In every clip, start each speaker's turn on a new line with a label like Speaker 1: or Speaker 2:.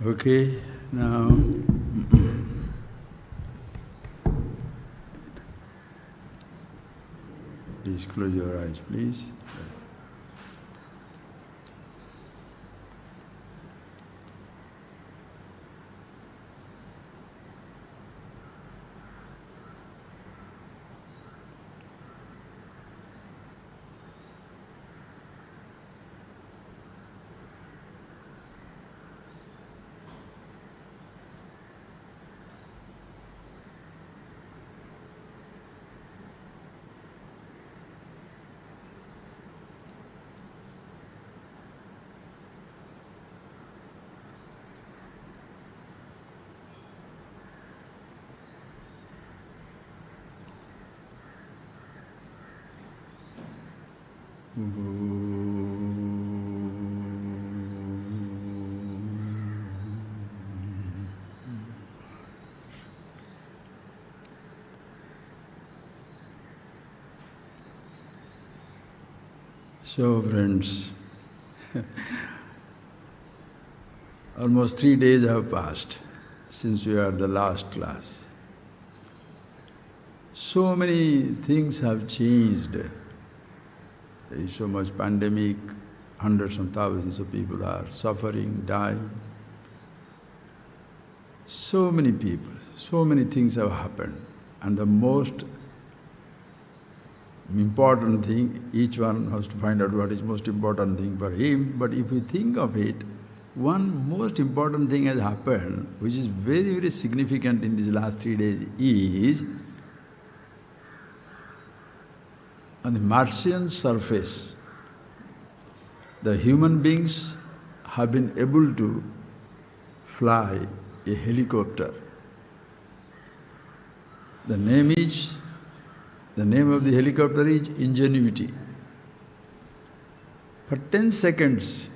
Speaker 1: Okay, now please close your eyes, please. So friends, almost 3 days have passed since we are the last class. So many things have changed. There is so much pandemic, hundreds of thousands of people are suffering, dying. So many people, so many things have happened. And the most important thing, each one has to find out what is most important thing for him, but if we think of it, one most important thing has happened, which is very, very significant in these last 3 days, is on the Martian surface, the human beings have been able to fly a helicopter. The name of the helicopter is Ingenuity. For 10 seconds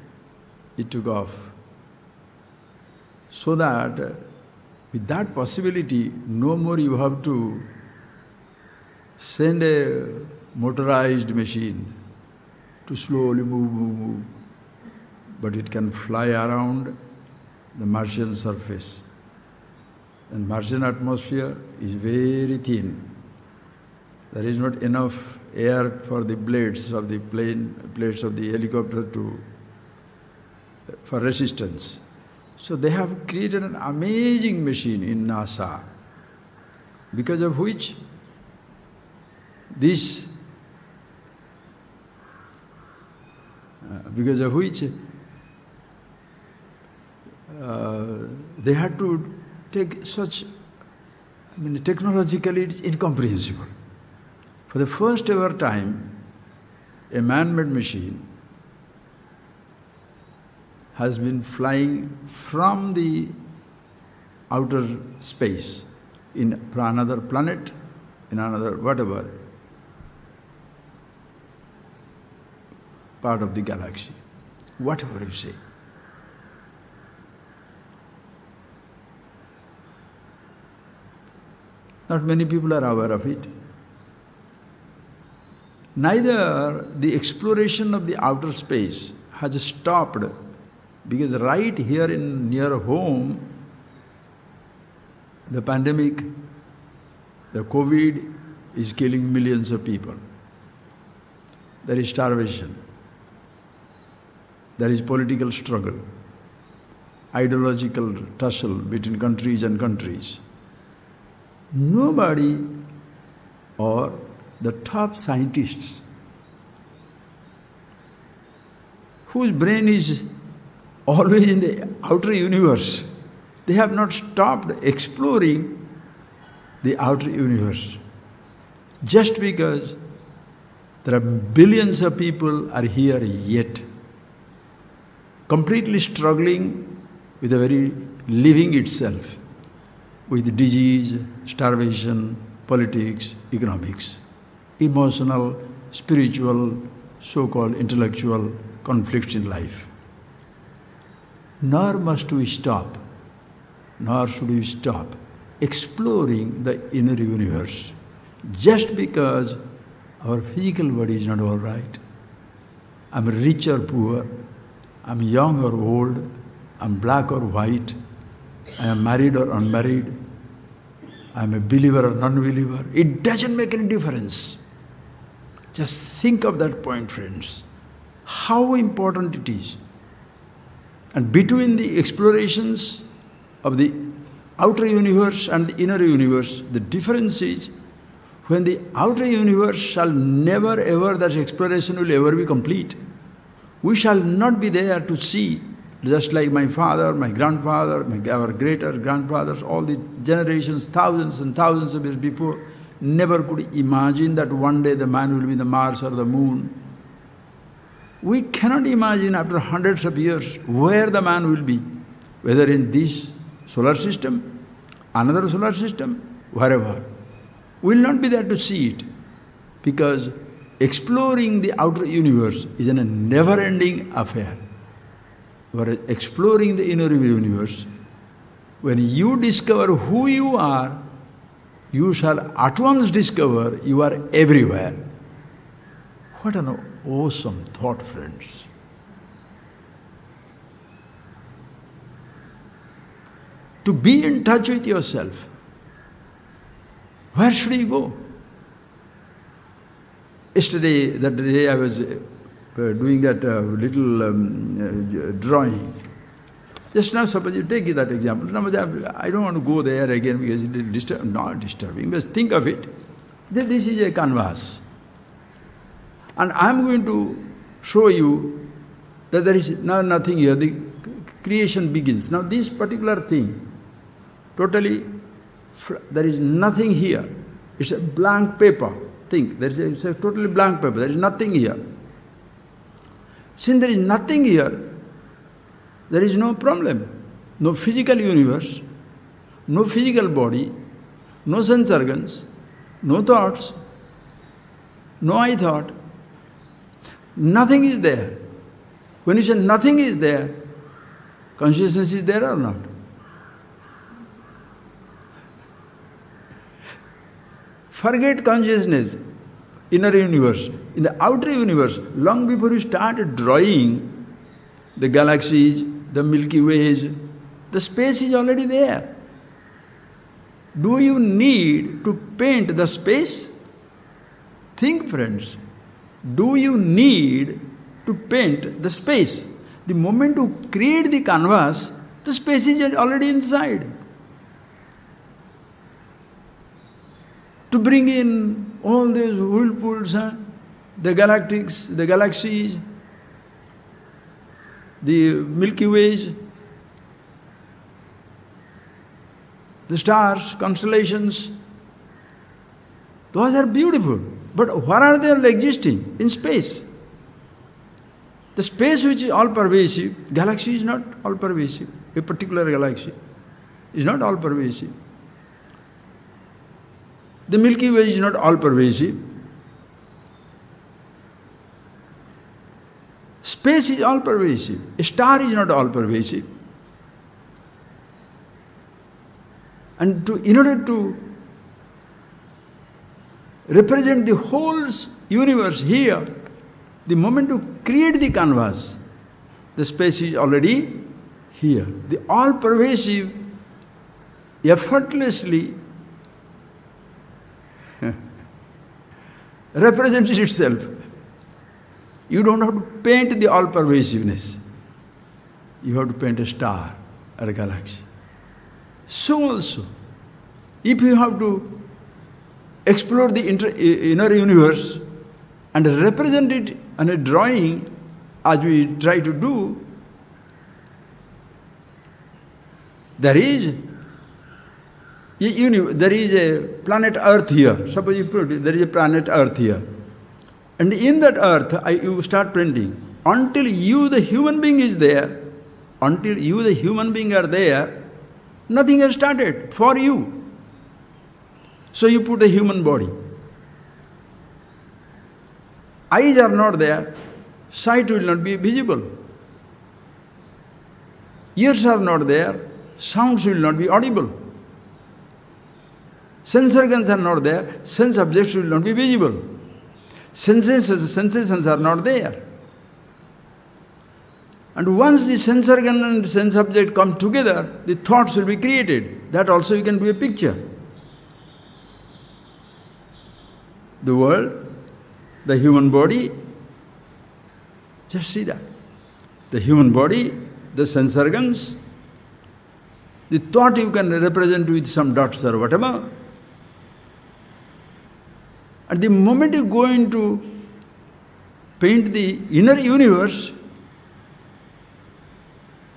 Speaker 1: it took off. So that with that possibility, no more you have to send a motorized machine to slowly move, but it can fly around the Martian surface. And Martian atmosphere is very thin. There is not enough air for the blades of the blades of the helicopter for resistance. So they have created an amazing machine in NASA, because of which they had to take such, technologically it's incomprehensible. For the first ever time, a man-made machine has been flying from the outer space in another planet, in another whatever part of the galaxy, whatever you say. Not many people are aware of it. Neither the exploration of the outer space has stopped, because right here in near home, the pandemic, the COVID is killing millions of people. There is starvation. There is political struggle, ideological tussle between countries and countries. Nobody, or the top scientists, whose brain is always in the outer universe, they have not stopped exploring the outer universe. Just because there are billions of people are here yet, completely struggling with the very living itself, with disease, starvation, politics, economics, emotional, spiritual, so-called intellectual conflicts in life. nor must we stop, nor should we stop exploring the inner universe just because our physical body is not all right. I'm rich or poor, I'm young or old, I'm black or white, I am married or unmarried, I'm a believer or non-believer. It doesn't make any difference. Just think of that point, friends. How important it is. And between the explorations of the outer universe and the inner universe, the difference is when the outer universe shall never ever, that exploration will ever be complete. We shall not be there to see, just like my father, my grandfather, our greater grandfathers, all the generations, thousands and thousands of years before, never could imagine that one day the man will be the Mars or the moon. We cannot imagine after hundreds of years where the man will be, whether in this solar system, another solar system, wherever. We will not be there to see it, because exploring the outer universe is a never-ending affair. Whereas exploring the inner universe, when you discover who you are, you shall at once discover you are everywhere. What an awesome thought, friends. To be in touch with yourself. Where should you go? Yesterday, that day I was doing that little drawing. Just now, suppose you take that example. Now, I don't want to go there again because it is not disturbing. But think of it. This is a canvas. And I am going to show you that there is now nothing here. The creation begins. Now, this particular thing, totally, there is nothing here. It's a blank paper. Think, it's a totally blank paper. There is nothing here. Since there is nothing here, there is no problem. No physical universe, no physical body, no sense organs, no thoughts, no I thought. Nothing is there. When you say nothing is there, consciousness is there or not? Forget consciousness, inner universe. In the outer universe, long before you start drawing the galaxies, the Milky Ways, the space is already there. Do you need to paint the space? Think, friends. Do you need to paint the space? The moment you create the canvas, the space is already inside. To bring in all these whirlpools, the galactics, the galaxies, the Milky Ways, the stars, constellations, those are beautiful. But where are they existing? In space. The space which is all-pervasive, galaxy is not all-pervasive. A particular galaxy is not all-pervasive. The Milky Way is not all-pervasive. Space is all-pervasive. A star is not all-pervasive. And in order to represent the whole universe here, the moment you create the canvas, the space is already here. The all-pervasive effortlessly represents itself. You don't have to paint the all-pervasiveness. You have to paint a star or a galaxy. So also, if you have to explore the inner universe and represent it on a drawing, as we try to do, there is a planet Earth here. Suppose you put it, there is a planet Earth here. And in that Earth, you start painting. Until you, the human being, is there, until you, the human being, are there, nothing has started for you. So you put a human body. Eyes are not there, sight will not be visible. Ears are not there, sounds will not be audible. Sense organs are not there, sense objects will not be visible. Sensations are not there. And once the sense organ and sense object come together, the thoughts will be created. That also you can do a picture. The world, the human body, just see that. The human body, the sense organs, the thought you can represent with some dots or whatever. At the moment you go into paint the inner universe,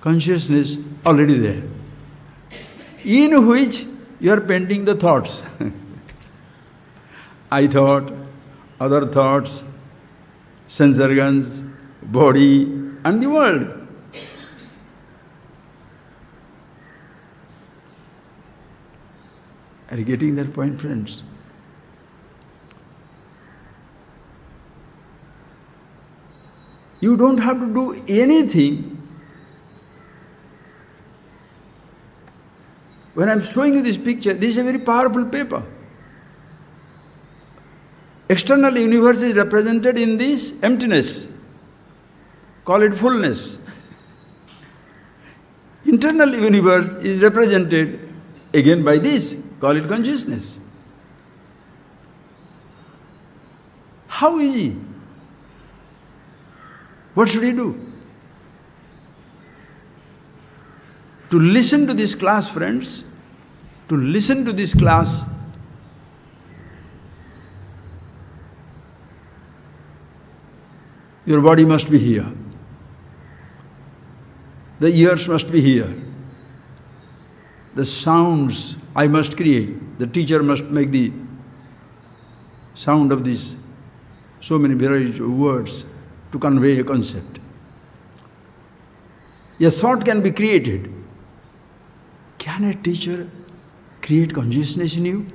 Speaker 1: consciousness already there, in which you are painting the thoughts. I thought, other thoughts, sense organs, body, and the world. Are you getting that point, friends? You don't have to do anything. When I'm showing you this picture, this is a very powerful paper. External universe is represented in this emptiness. Call it fullness. Internal universe is represented again by this. Call it consciousness. How easy? What should he do? To listen to this class, friends, to listen to this class, your body must be here. The ears must be here. The sounds I must create. The teacher must make the sound of these so many various words to convey a concept. A thought can be created. Can a teacher create consciousness in you?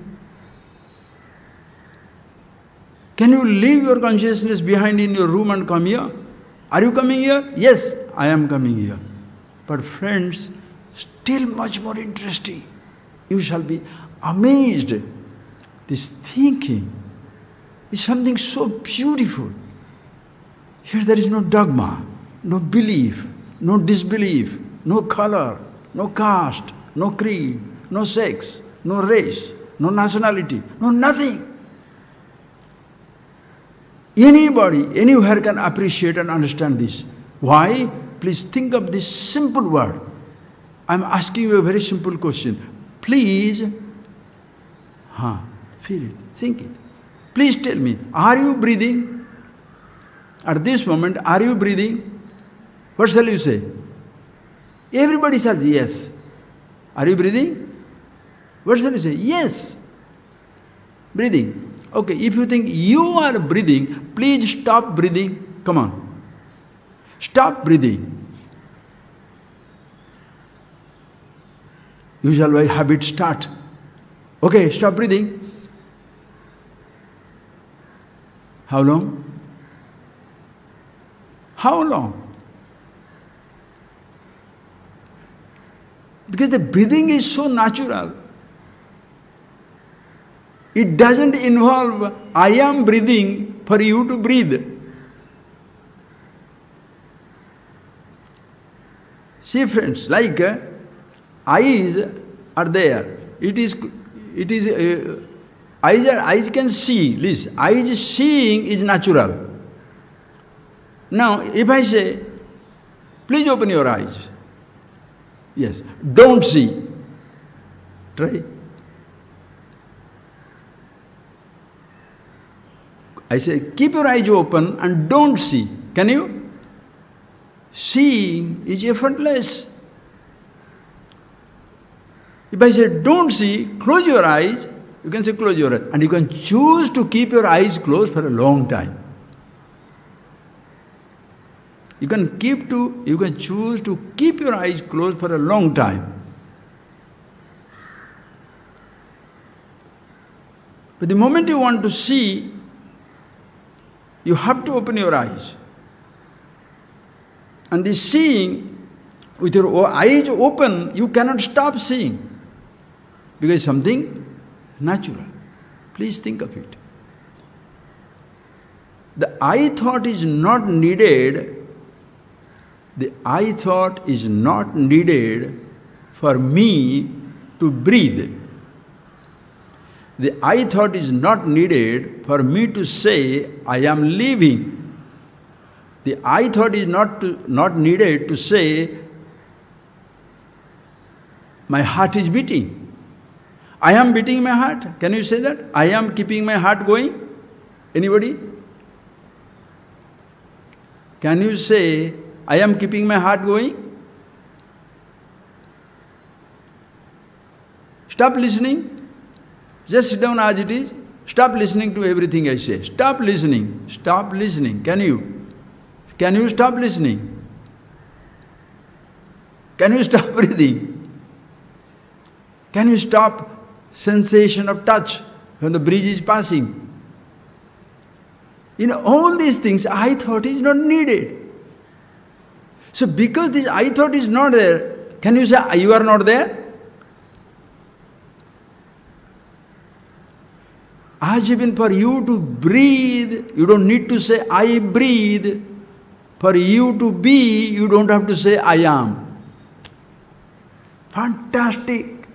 Speaker 1: Can you leave your consciousness behind in your room and come here? Are you coming here? Yes, I am coming here. But friends, still much more interesting. You shall be amazed. This thinking is something so beautiful. Here there is no dogma, no belief, no disbelief, no color, no caste, no creed, no sex, no race, no nationality, no nothing. Anybody, anywhere can appreciate and understand this. Why? Please think of this simple word. I am asking you a very simple question. Please, feel it, think it. Please tell me, are you breathing? At this moment, are you breathing? What shall you say? Everybody says yes. Are you breathing? What shall you say? Yes. Breathing. Okay, if you think you are breathing, please stop breathing. Come on. Stop breathing. Usual way habit start. Okay, stop breathing. How long? How long? Because the breathing is so natural. It doesn't involve, I am breathing for you to breathe. See friends, like eyes are there. Eyes can see. Listen, eyes seeing is natural. Now, if I say, please open your eyes. Yes, don't see. Try. I say, keep your eyes open and don't see. Can you? Seeing is effortless. If I say, don't see, close your eyes, you can say, close your eyes. And you can choose to keep your eyes closed for a long time. You can choose to keep your eyes closed for a long time. But the moment you want to see, you have to open your eyes. And the seeing With your eyes open, you cannot stop seeing. Because something natural. Please think of it. The I thought is not needed. The I thought is not needed for me to breathe. The I thought is not needed for me to say, I am living. The I thought is not needed to say, my heart is beating. I am beating my heart. Can you say that? I am keeping my heart going? Anybody? Can you say, I am keeping my heart going? Stop listening. Just sit down as it is. Stop listening to everything I say. Stop listening. Stop listening. Can you? Can you stop listening? Can you stop breathing? Can you stop sensation of touch when the breeze is passing? All these things, I thought is not needed. So because this I thought is not there, can you say you are not there? As even for you to breathe, you don't need to say I breathe. For you to be, you don't have to say I am. Fantastic.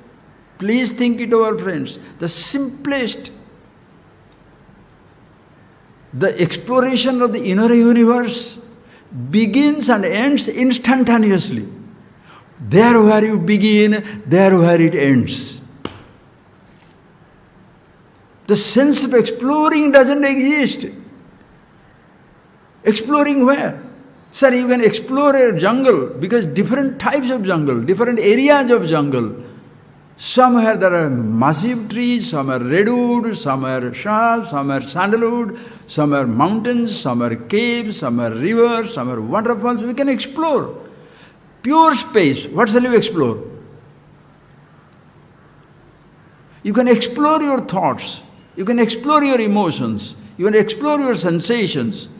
Speaker 1: Please think it over, friends. The simplest, the exploration of the inner universe begins and ends instantaneously. There where you begin, there where it ends. The sense of exploring doesn't exist. Exploring where? Sir, you can explore a jungle because different types of jungle, different areas of jungle. Somewhere there are massive trees, some are redwood, some are shal, some are sandalwood, some are mountains, some are caves, some are rivers, some are waterfalls. We can explore. Pure space, what shall you explore? You can explore your thoughts, you can explore your emotions, you can explore your sensations,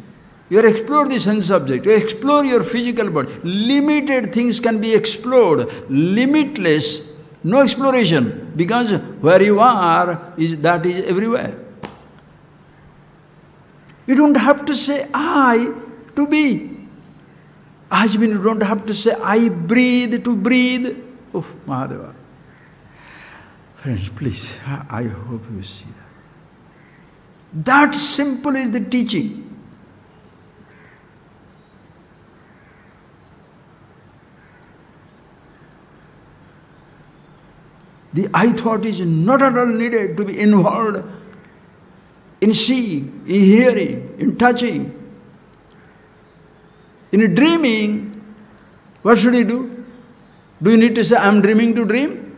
Speaker 1: you can explore the sense object, you explore your physical body. Limited things can be explored, limitless. No exploration, because where you are, that is everywhere. You don't have to say I to be. As mean you don't have to say I breathe to breathe. Oh, Mahadeva. Friends, please, I hope you see that. That simple is the teaching. The I thought is not at all needed to be involved in seeing, in hearing, in touching. In dreaming, what should you do? Do you need to say, I am dreaming to dream?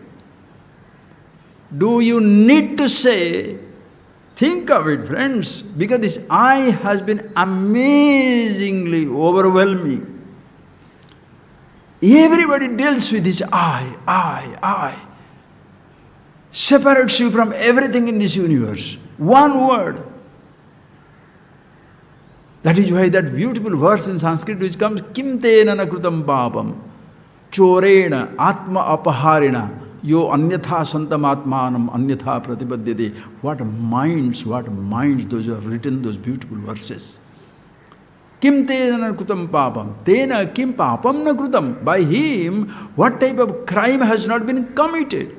Speaker 1: Do you need to say, think of it, friends, because this I has been amazingly overwhelming. Everybody deals with this I. Separates you from everything in this universe. One word. That is why that beautiful verse in Sanskrit which comes, Kim tena na krutam papam, chorena atma apaharina, yo anyatha santam atmanam anyatha pratipadyate. What minds, those who have written those beautiful verses. Kim tena na krutam papam, tena kim papam na krutam. By him, what type of crime has not been committed?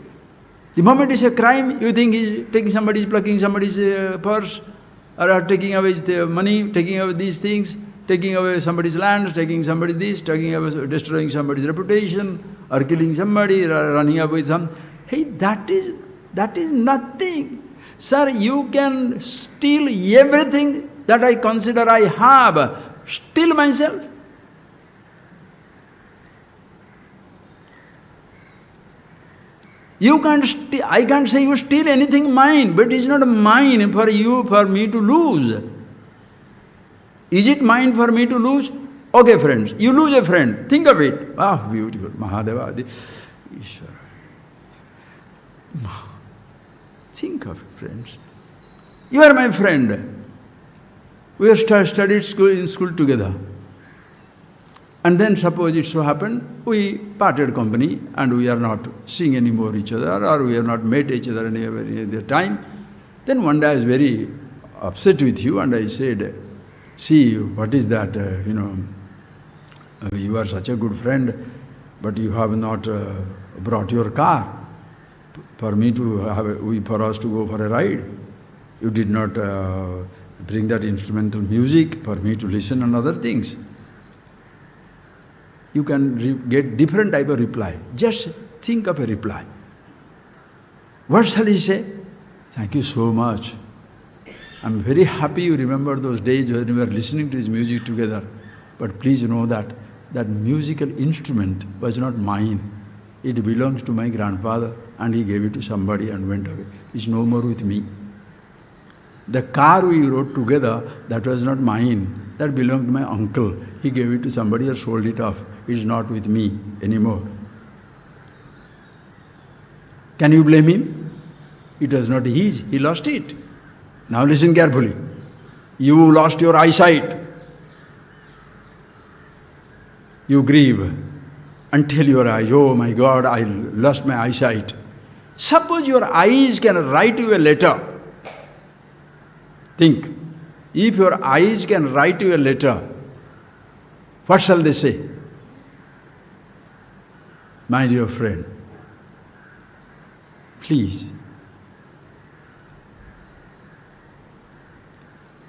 Speaker 1: The moment it's a crime, you think he's taking somebody's, plucking somebody's purse, or taking away the money, taking away these things, taking away somebody's land, taking somebody's this, taking away, destroying somebody's reputation, or killing somebody, or running away with some. Hey, that is nothing. Sir, you can steal everything that I consider I have, steal myself. I can't say you steal anything mine, but it's not mine for you, for me to lose. Is it mine for me to lose? Okay, friends, you lose a friend. Think of it. Ah, beautiful. Mahadeva, Ishvara. Think of it, friends. You are my friend. We have studied in school together. And then suppose it so happened, we parted company and we are not seeing any more each other, or we have not met each other any other time. Then one day I was very upset with you and I said, see, what is that, you are such a good friend, but you have not brought your car for me to have, for us to go for a ride. You did not bring that instrumental music for me to listen and other things. You can get different type of reply. Just think of a reply. What shall he say? Thank you so much. I'm very happy you remember those days when we were listening to his music together. But please know that that musical instrument was not mine. It belongs to my grandfather and he gave it to somebody and went away. It's no more with me. The car we rode together, that was not mine. That belonged to my uncle. He gave it to somebody or sold it off. It's not with me anymore. Can you blame him? It was not his. He lost it. Now listen carefully. You lost your eyesight. You grieve and tell your eyes, oh my God, I lost my eyesight. Suppose your eyes can write you a letter. Think, if your eyes can write you a letter, what shall they say? My dear friend, please,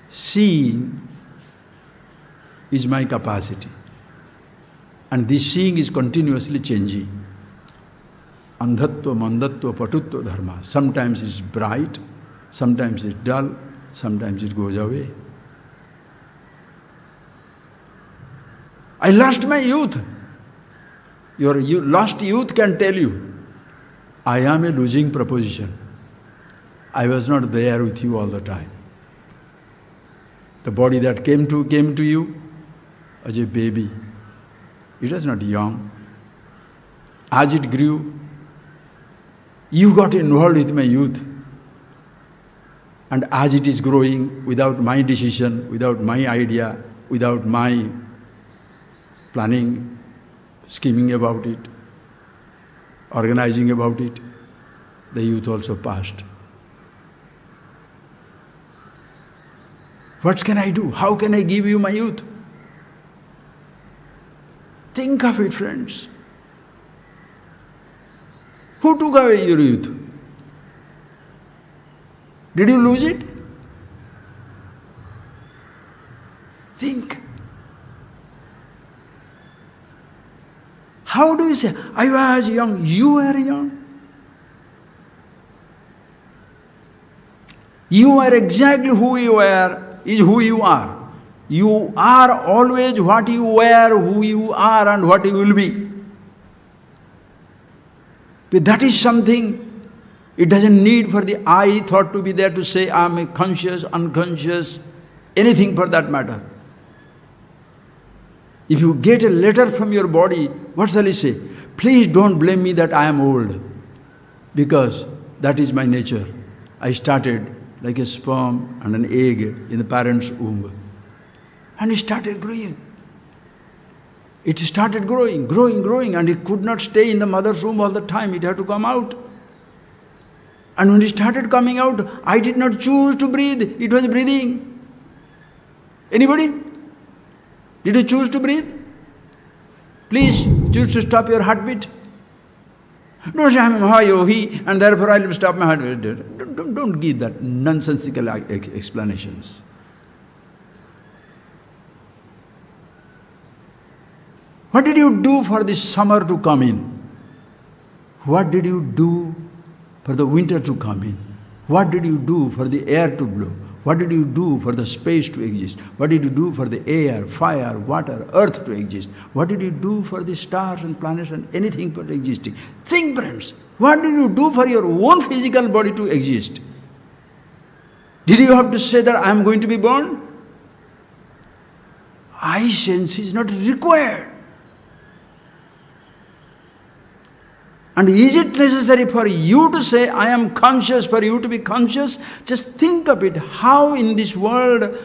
Speaker 1: seeing is my capacity. And this seeing is continuously changing. Andhatva, mandatva, patutva dharma. Sometimes it's bright, sometimes it's dull, sometimes it goes away. I lost my youth. Your lost youth can tell you, I am a losing proposition. I was not there with you all the time. The body that came to you as a baby. It was not young. As it grew, you got involved with my youth. And as it is growing, without my decision, without my idea, without my planning, scheming about it, organizing about it, the youth also passed. What can I do? How can I give you my youth? Think of it, friends. Who took away your youth? Did you lose it? Think. How do you say, I was young, you were young? You are exactly who you were, is who you are. You are always what you were, who you are, and what you will be. But that is something, it doesn't need for the I thought to be there to say I am conscious, unconscious, anything for that matter. If you get a letter from your body, what shall you say? Please don't blame me that I am old, because that is my nature. I started like a sperm and an egg in the parent's womb. And it started growing. It started growing, and it could not stay in the mother's womb all the time. It had to come out. And when it started coming out, I did not choose to breathe. It was breathing. Anybody? Did you choose to breathe? Please choose to stop your heartbeat. Don't say, I'm a yogi, and therefore I will stop my heartbeat. Don't give that nonsensical explanations. What did you do for the summer to come in? What did you do for the winter to come in? What did you do for the air to blow? What did you do for the space to exist? What did you do for the air, fire, water, earth to exist? What did you do for the stars and planets and anything for existing? Think, friends, what did you do for your own physical body to exist? Did you have to say that I am going to be born? I sense is not required. And is it necessary for you to say, I am conscious, for you to be conscious? Just think of it, how in this world,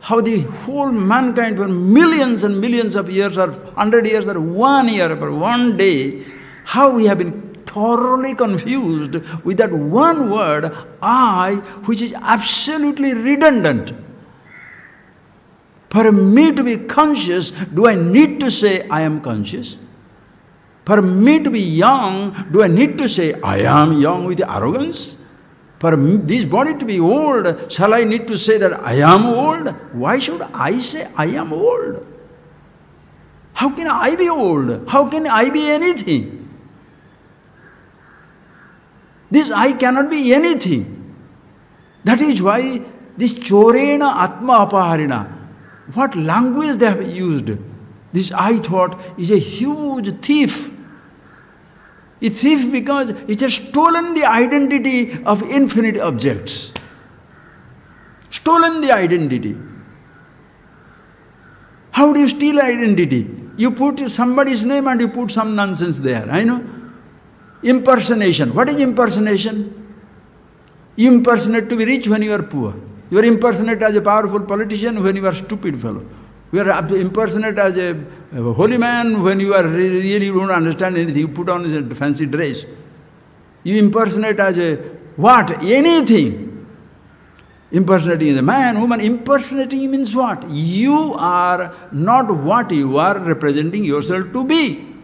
Speaker 1: how the whole mankind for millions and millions of years or 100 years or 1 year or 1 day, how we have been thoroughly confused with that one word, I, which is absolutely redundant. For me to be conscious, do I need to say I am conscious? For me to be young, do I need to say I am young with arrogance? For this body to be old, shall I need to say that I am old? Why should I say I am old? How can I be old? How can I be anything? This I cannot be anything. That is why this chorena atma apaharina, what language they have used. This I thought is a huge thief. A thief because it has stolen the identity of infinite objects. Stolen the identity. How do you steal identity? You put somebody's name and you put some nonsense there, I know. Impersonation. What is impersonation? You impersonate to be rich when you are poor. You are impersonate as a powerful politician when you are a stupid fellow. You are impersonate as a holy man when you are really don't understand anything. You put on a fancy dress. You impersonate as a what? Anything. Impersonating a man, woman. Impersonating means what? You are not what you are representing yourself to be.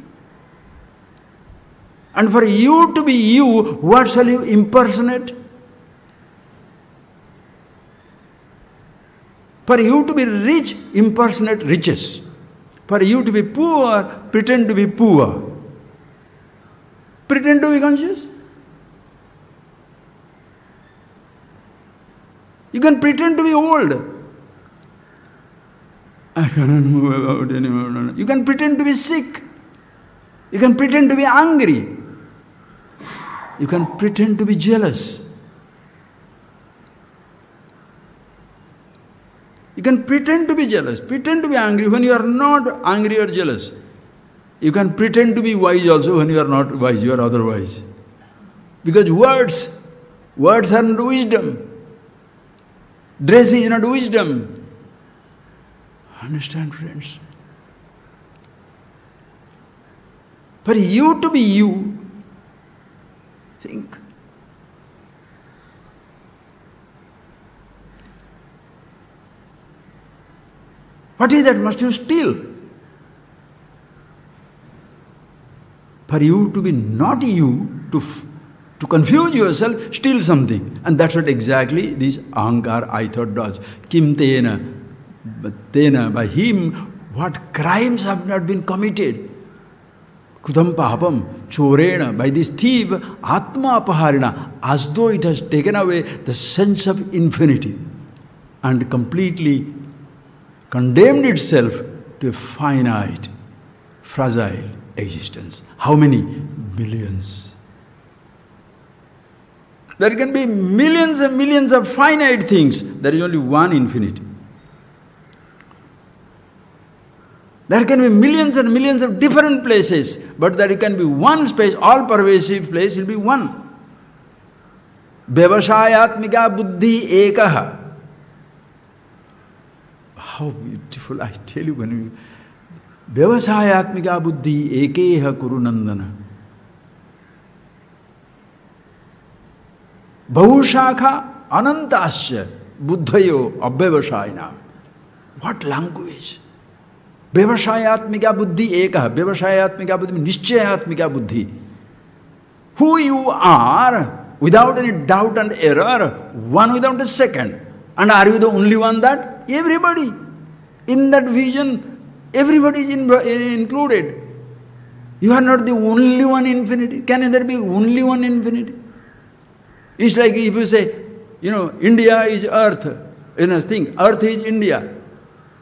Speaker 1: And for you to be you, what shall you impersonate? For you to be rich, impersonate riches. For you to be poor, pretend to be poor. Pretend to be conscious. You can pretend to be old. I cannot move about anymore. You can pretend to be sick. You can pretend to be angry. You can pretend to be jealous. You can pretend to be jealous, pretend to be angry when you are not angry or jealous. You can pretend to be wise also when you are not wise, you are otherwise. Because words are not wisdom. Dress is not wisdom. Understand, friends? For you to be you, think. What is that must you steal? For you to be not you, to confuse yourself, steal something. And that's what exactly this ahankar, I thought, does. Kim tena, by him, what crimes have not been committed? Kudam papam, chorena, by this thief, atma apaharina, as though it has taken away the sense of infinity and completely condemned itself to a finite, fragile existence. How many? Millions. There can be millions and millions of finite things. There is only one infinity. There can be millions and millions of different places, but there can be one space, all-pervasive place will be one. Vyavashayatmika buddhi ekaha. How beautiful, I tell you, when you Vyavasayatmika buddhi ekeha kurunandana. Bahushakha anantasya buddhayo abhyavasayana. What language? Vyavasayatmika buddhi ekaha. Vyavasayatmika buddhi means nischayatmika buddhi. Who you are, without any doubt and error, one without a second. And are you the only one that? Everybody. In that vision, everybody is included. You are not the only one infinity. Can there be only one infinity? It's like if you say, India is earth. Earth is India.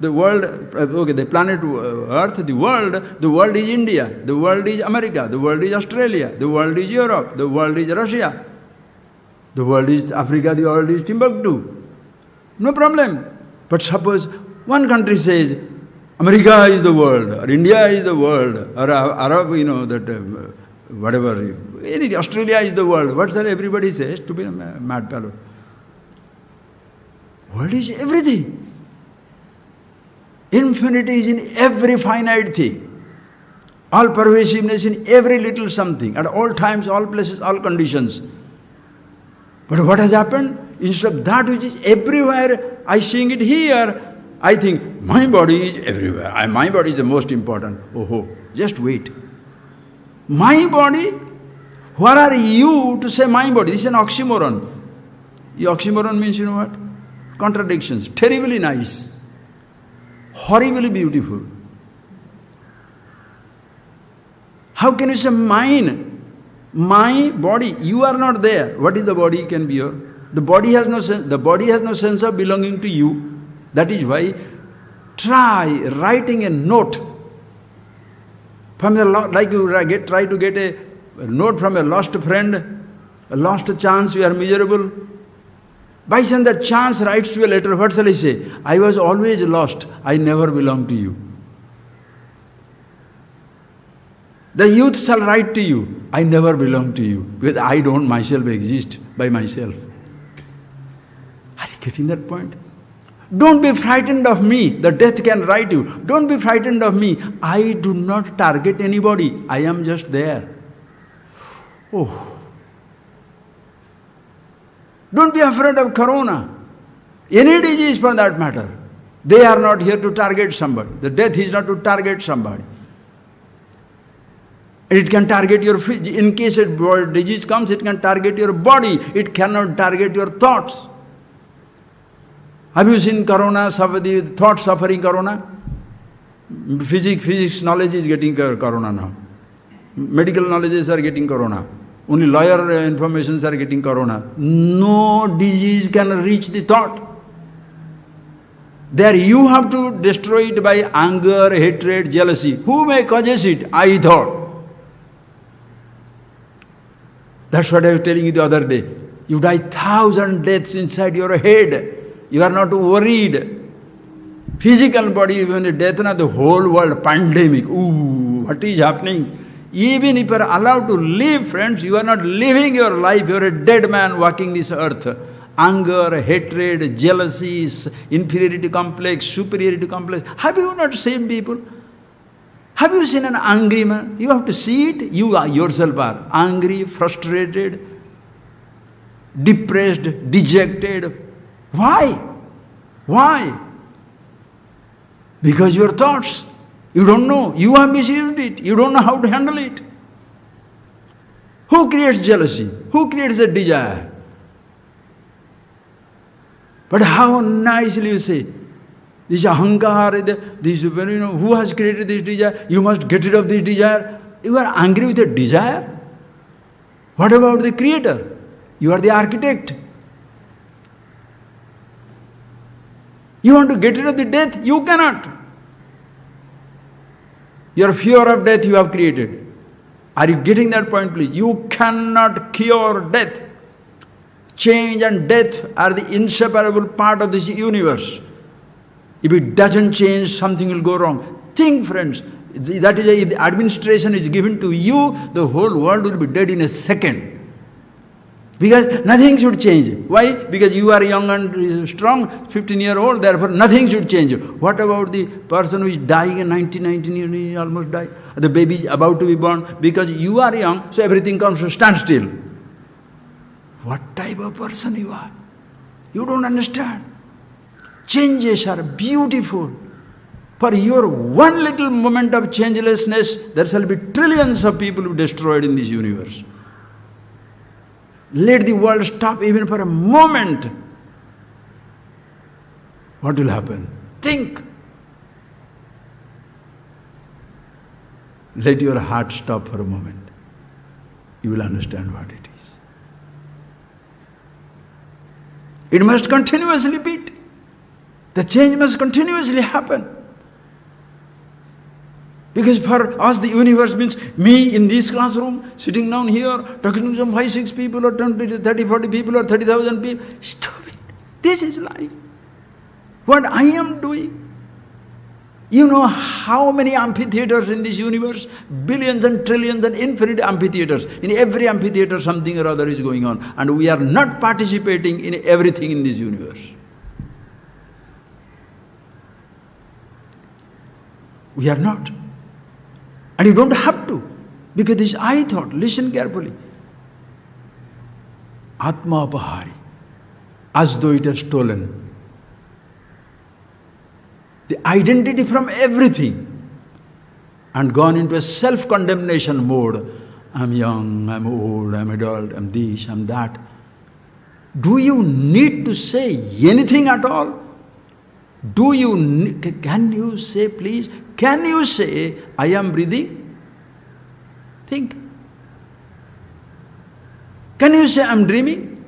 Speaker 1: The world, the planet earth, the world is India. The world is America. The world is Australia. The world is Europe. The world is Russia. The world is Africa. The world is Timbuktu. No problem. But suppose one country says, America is the world, or India is the world, or Arab, whatever, Australia is the world. What shall everybody say? Stupid mad fellow. World is everything. Infinity is in every finite thing. All pervasiveness in every little something, at all times, all places, all conditions. But what has happened? Instead of that which is everywhere, I seeing it here, I think my body is everywhere. My body is the most important. Oh, just wait. My body? Where are you to say my body? This is an oxymoron. The oxymoron means, you know what? Contradictions. Terribly nice. Horribly beautiful. How can you say mine? My body. You are not there. What is the body? Can be your. The body has no sense. The body has no sense of belonging to you. That is why try writing a note from the like you try to get a note from a lost friend, a lost chance. You are miserable. By chance that chance writes to a letter. What shall I say? I was always lost. I never belonged to you. The youth shall write to you, I never belong to you, because I don't myself exist by myself. Are you getting that point? Don't be frightened of me, the death can write you. Don't be frightened of me, I do not target anybody, I am just there. Oh. Don't be afraid of corona, any disease for that matter. They are not here to target somebody. The death is not to target somebody. It can target your, in case a disease comes, it can target your body. It cannot target your thoughts. Have you seen corona, the thought suffering corona? Physics knowledge is getting corona now. Medical knowledges are getting corona. Only lawyer informations are getting corona. No disease can reach the thought. There you have to destroy it by anger, hatred, jealousy. Who may cause it? I thought. That's what I was telling you the other day. You die 1,000 deaths inside your head. You are not worried. Physical body, even a death, not the whole world, pandemic. Ooh, what is happening? Even if you are allowed to live, friends, you are not living your life. You are a dead man walking this earth. Anger, hatred, jealousy, inferiority complex, superiority complex. Have you not seen people? Have you seen an angry man? You have to see it. You yourself are angry, frustrated, depressed, dejected. Why? Why? Because your thoughts. You don't know. You have misused it. You don't know how to handle it. Who creates jealousy? Who creates a desire? But how nicely you say, this ahankar, this, who has created this desire? You must get rid of this desire. You are angry with a desire? What about the creator? You are the architect. You want to get rid of the death? You cannot. Your fear of death you have created. Are you getting that point, please? You cannot cure death. Change and death are the inseparable part of this universe. If it doesn't change, something will go wrong. Think, friends, that is why if the administration is given to you, the whole world will be dead in a second. Because nothing should change. Why? Because you are young and strong, 15-year-old, therefore nothing should change. What about the person who is dying at 19 years, he almost died? The baby is about to be born. Because you are young, so everything comes to standstill. What type of person you are? You don't understand. Changes are beautiful. For your one little moment of changelessness, there shall be trillions of people destroyed in this universe. Let the world stop even for a moment. What will happen? Think. Let your heart stop for a moment. You will understand what it is. It must continuously beat. The change must continuously happen. Because for us the universe means me in this classroom, sitting down here, talking to some 5-6 people or 20, 30, 40 people or 30,000 people. Stupid. This is life. What I am doing. You know how many amphitheaters in this universe? Billions and trillions and infinite amphitheaters. In every amphitheater something or other is going on. And we are not participating in everything in this universe. We are not. And you don't have to. Because this I thought, listen carefully. Atma apahari. As though it has stolen the identity from everything and gone into a self-condemnation mode. I'm young, I'm old, I'm adult, I'm this, I'm that. Do you need to say anything at all? Can you say, please, can you say, I am breathing? Think. Can you say, I'm dreaming?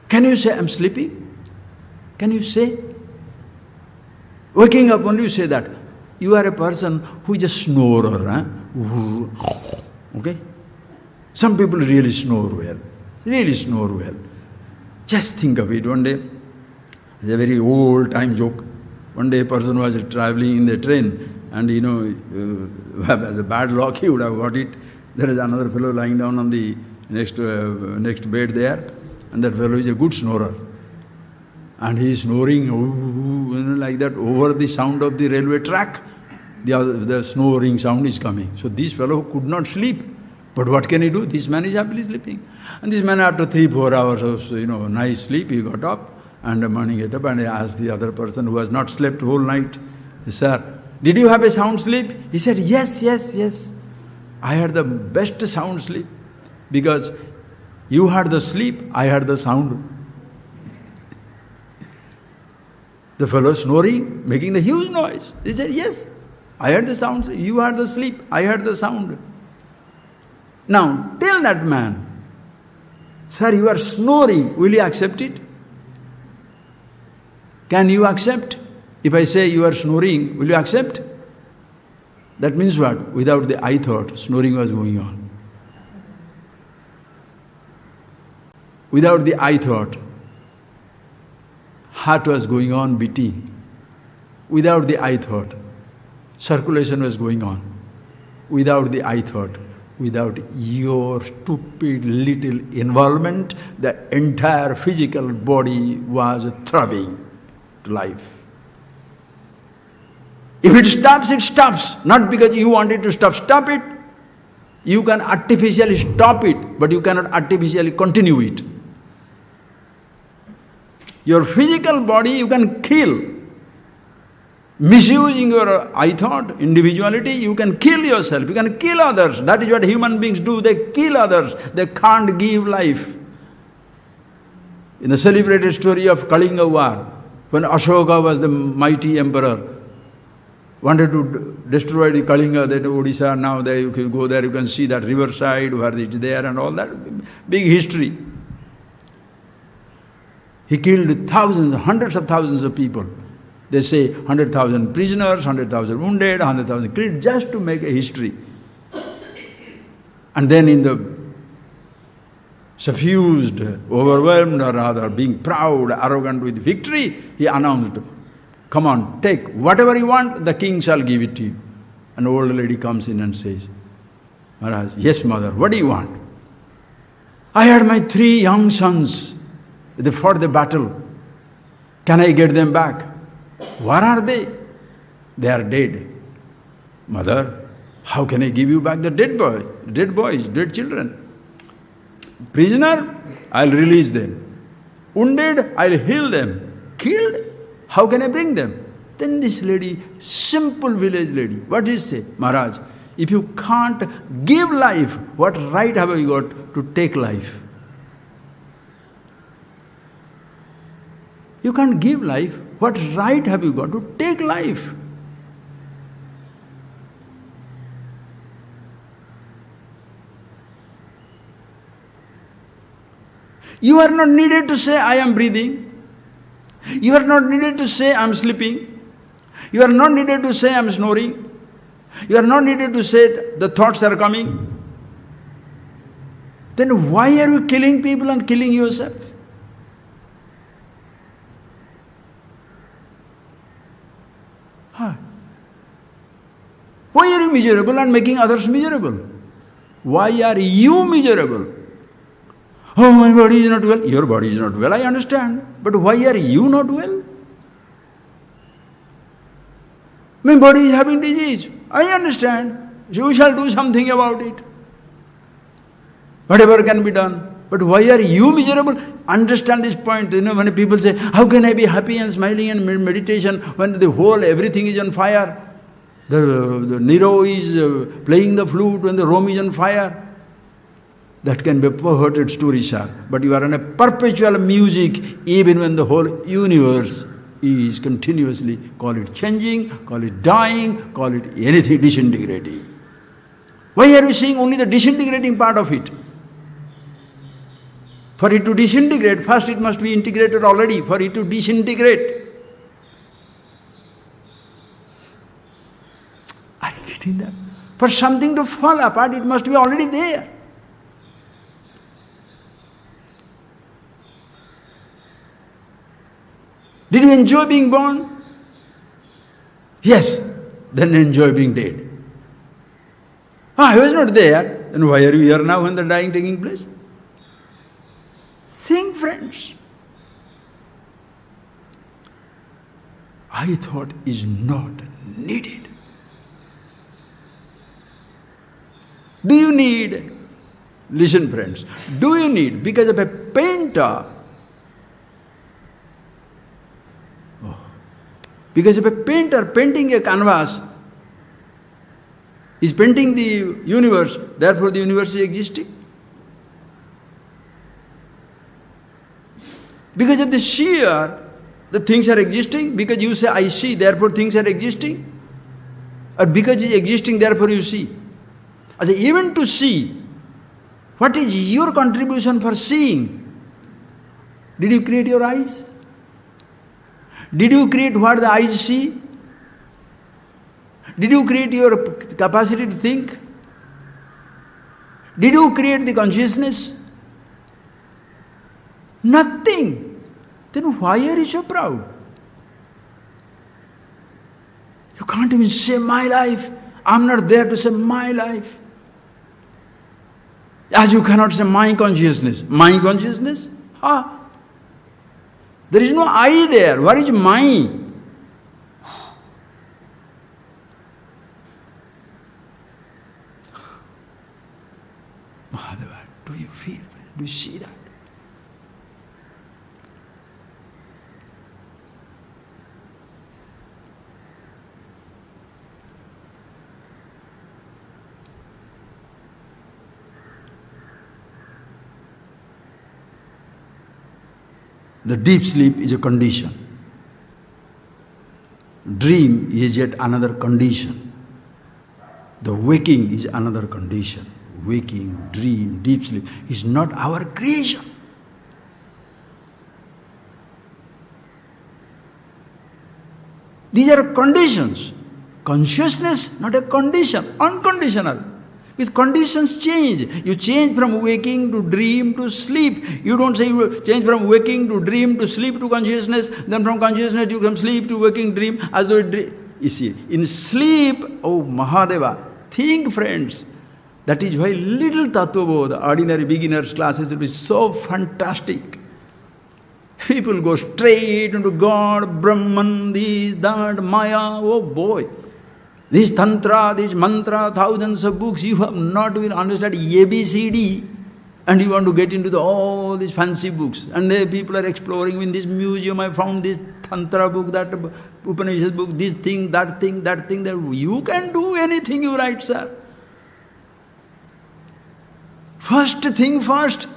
Speaker 1: Can you say, I'm sleeping? Can you say? Waking up only you say that. You are a person who is a snorer. Okay? Some people really snore well. Really snore well. Just think of it. One day, it's a very old time joke. One day a person was traveling in the train and as a bad luck he would have got it. There is another fellow lying down on the next bed there, and that fellow is a good snorer. And he is snoring like that over the sound of the railway track. The snoring sound is coming. So this fellow could not sleep. But what can he do? This man is happily sleeping. And this man, after 3-4 hours of nice sleep, he got up and the morning get up and he asked the other person who has not slept whole night, "Sir, did you have a sound sleep?" He said, Yes. I had the best sound sleep because you had the sleep, I had the sound." The fellow snoring, making the huge noise. He said, "Yes, I heard the sound. You heard the sleep. I heard the sound." Now, tell that man, "Sir, you are snoring. Will you accept it? Can you accept? If I say you are snoring, will you accept?" That means what? Without the I thought, snoring was going on. Without the I thought, heart was going on beating. Without the I thought, circulation was going on. Without the I thought, without your stupid little involvement, the entire physical body was throbbing to life. If it stops, it stops. Not because you want it to stop. Stop it. You can artificially stop it, but you cannot artificially continue it. Your physical body you can kill. Misusing your I thought, individuality, you can kill yourself, you can kill others. That is what human beings do, they kill others, they can't give life. In the celebrated story of Kalinga war, when Ashoka was the mighty emperor, wanted to destroy the Kalinga, that Odisha, now there you can go there, you can see that riverside where it's there and all that, big history. He killed thousands, hundreds of thousands of people. They say 100,000 prisoners, 100,000 wounded, 100,000 killed, just to make a history. And then in the suffused, overwhelmed, or rather being proud, arrogant with victory, he announced, "Come on, take whatever you want, the king shall give it to you." An old lady comes in and says, "Maharaj, yes mother, what do you want?" "I had my 3 young sons. They fought the battle. Can I get them back?" "Where are they?" "They are dead." "Mother, how can I give you back the dead boys, dead children?" "Prisoner, I'll release them. Wounded, I'll heal them. Killed, how can I bring them?" Then this lady, simple village lady, what did she say? "Maharaj, if you can't give life, what right have you got to take life? You can't give life, what right have you got to take life?" You are not needed to say, "I am breathing." You are not needed to say, "I am sleeping." You are not needed to say, "I am snoring." You are not needed to say, "The thoughts are coming." Then why are you killing people and killing yourself? Why are you miserable and making others miserable? Why are you miserable? "Oh, my body is not well." Your body is not well, I understand. But why are you not well? My body is having disease. I understand. You shall do something about it. Whatever can be done. But why are you miserable? Understand this point. When people say, how can I be happy and smiling and meditation when the whole everything is on fire? The Nero is playing the flute when the Rome is on fire. That can be a perverted story, sir. But you are in a perpetual music even when the whole universe is continuously, call it changing, call it dying, call it anything disintegrating. Why are you seeing only the disintegrating part of it? For it to disintegrate, first it must be integrated already, for it to disintegrate. Are you getting that? For something to fall apart, it must be already there. Did you enjoy being born? Yes, then enjoy being dead. I was not there, then why are you here now when the dying taking place? Think, friends. I thought is not needed. Do you need? Listen, friends. Do you need? Because of a painter. Because if a painter painting a canvas is painting the universe, therefore the universe is existing. Because of the seer, the things are existing. Because you say, I see, therefore things are existing. Or because it is existing, therefore you see. As even to see, what is your contribution for seeing? Did you create your eyes? Did you create what the eyes see? Did you create your capacity to think? Did you create the consciousness? Nothing. Then why are you so proud? You can't even say my life. I'm not there to say my life. As you cannot say my consciousness. My consciousness? There is no I there. What is my? Mahadeva, do you feel? Do you see that? The deep sleep is a condition. Dream is yet another condition. The waking is another condition. Waking, dream, deep sleep is not our creation. These are conditions. Consciousness, not a condition, unconditional. Because conditions change. You change from waking to dream to sleep. You don't say you change from waking to dream to sleep to consciousness, then from consciousness you come sleep to waking dream, as though you see, in sleep, oh Mahadeva, think, friends. That is why little Tattva, the ordinary beginners classes will be so fantastic. People go straight into God, Brahman, this, that, Maya, oh boy. This tantra, this mantra, thousands of books, you have not even understood ABCD, and you want to get into all these fancy books. And people are exploring in this museum, I found this tantra book, that Upanishad book, this thing, that thing, that thing, that you can do anything you write, sir. First thing first,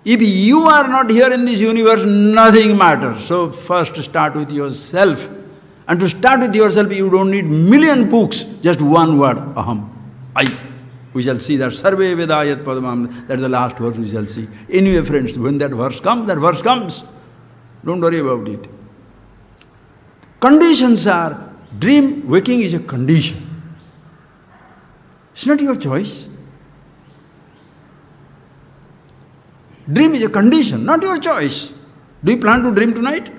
Speaker 1: if you are not here in this universe, nothing matters. So first start with yourself. And to start with yourself, you don't need million books, just one word, aham, I. We shall see that, sarve vedayat padamam, that's the last verse we shall see. Anyway, friends, when that verse comes. Don't worry about it. Conditions are, dream, waking is a condition. It's not your choice. Dream is a condition, not your choice. Do you plan to dream tonight?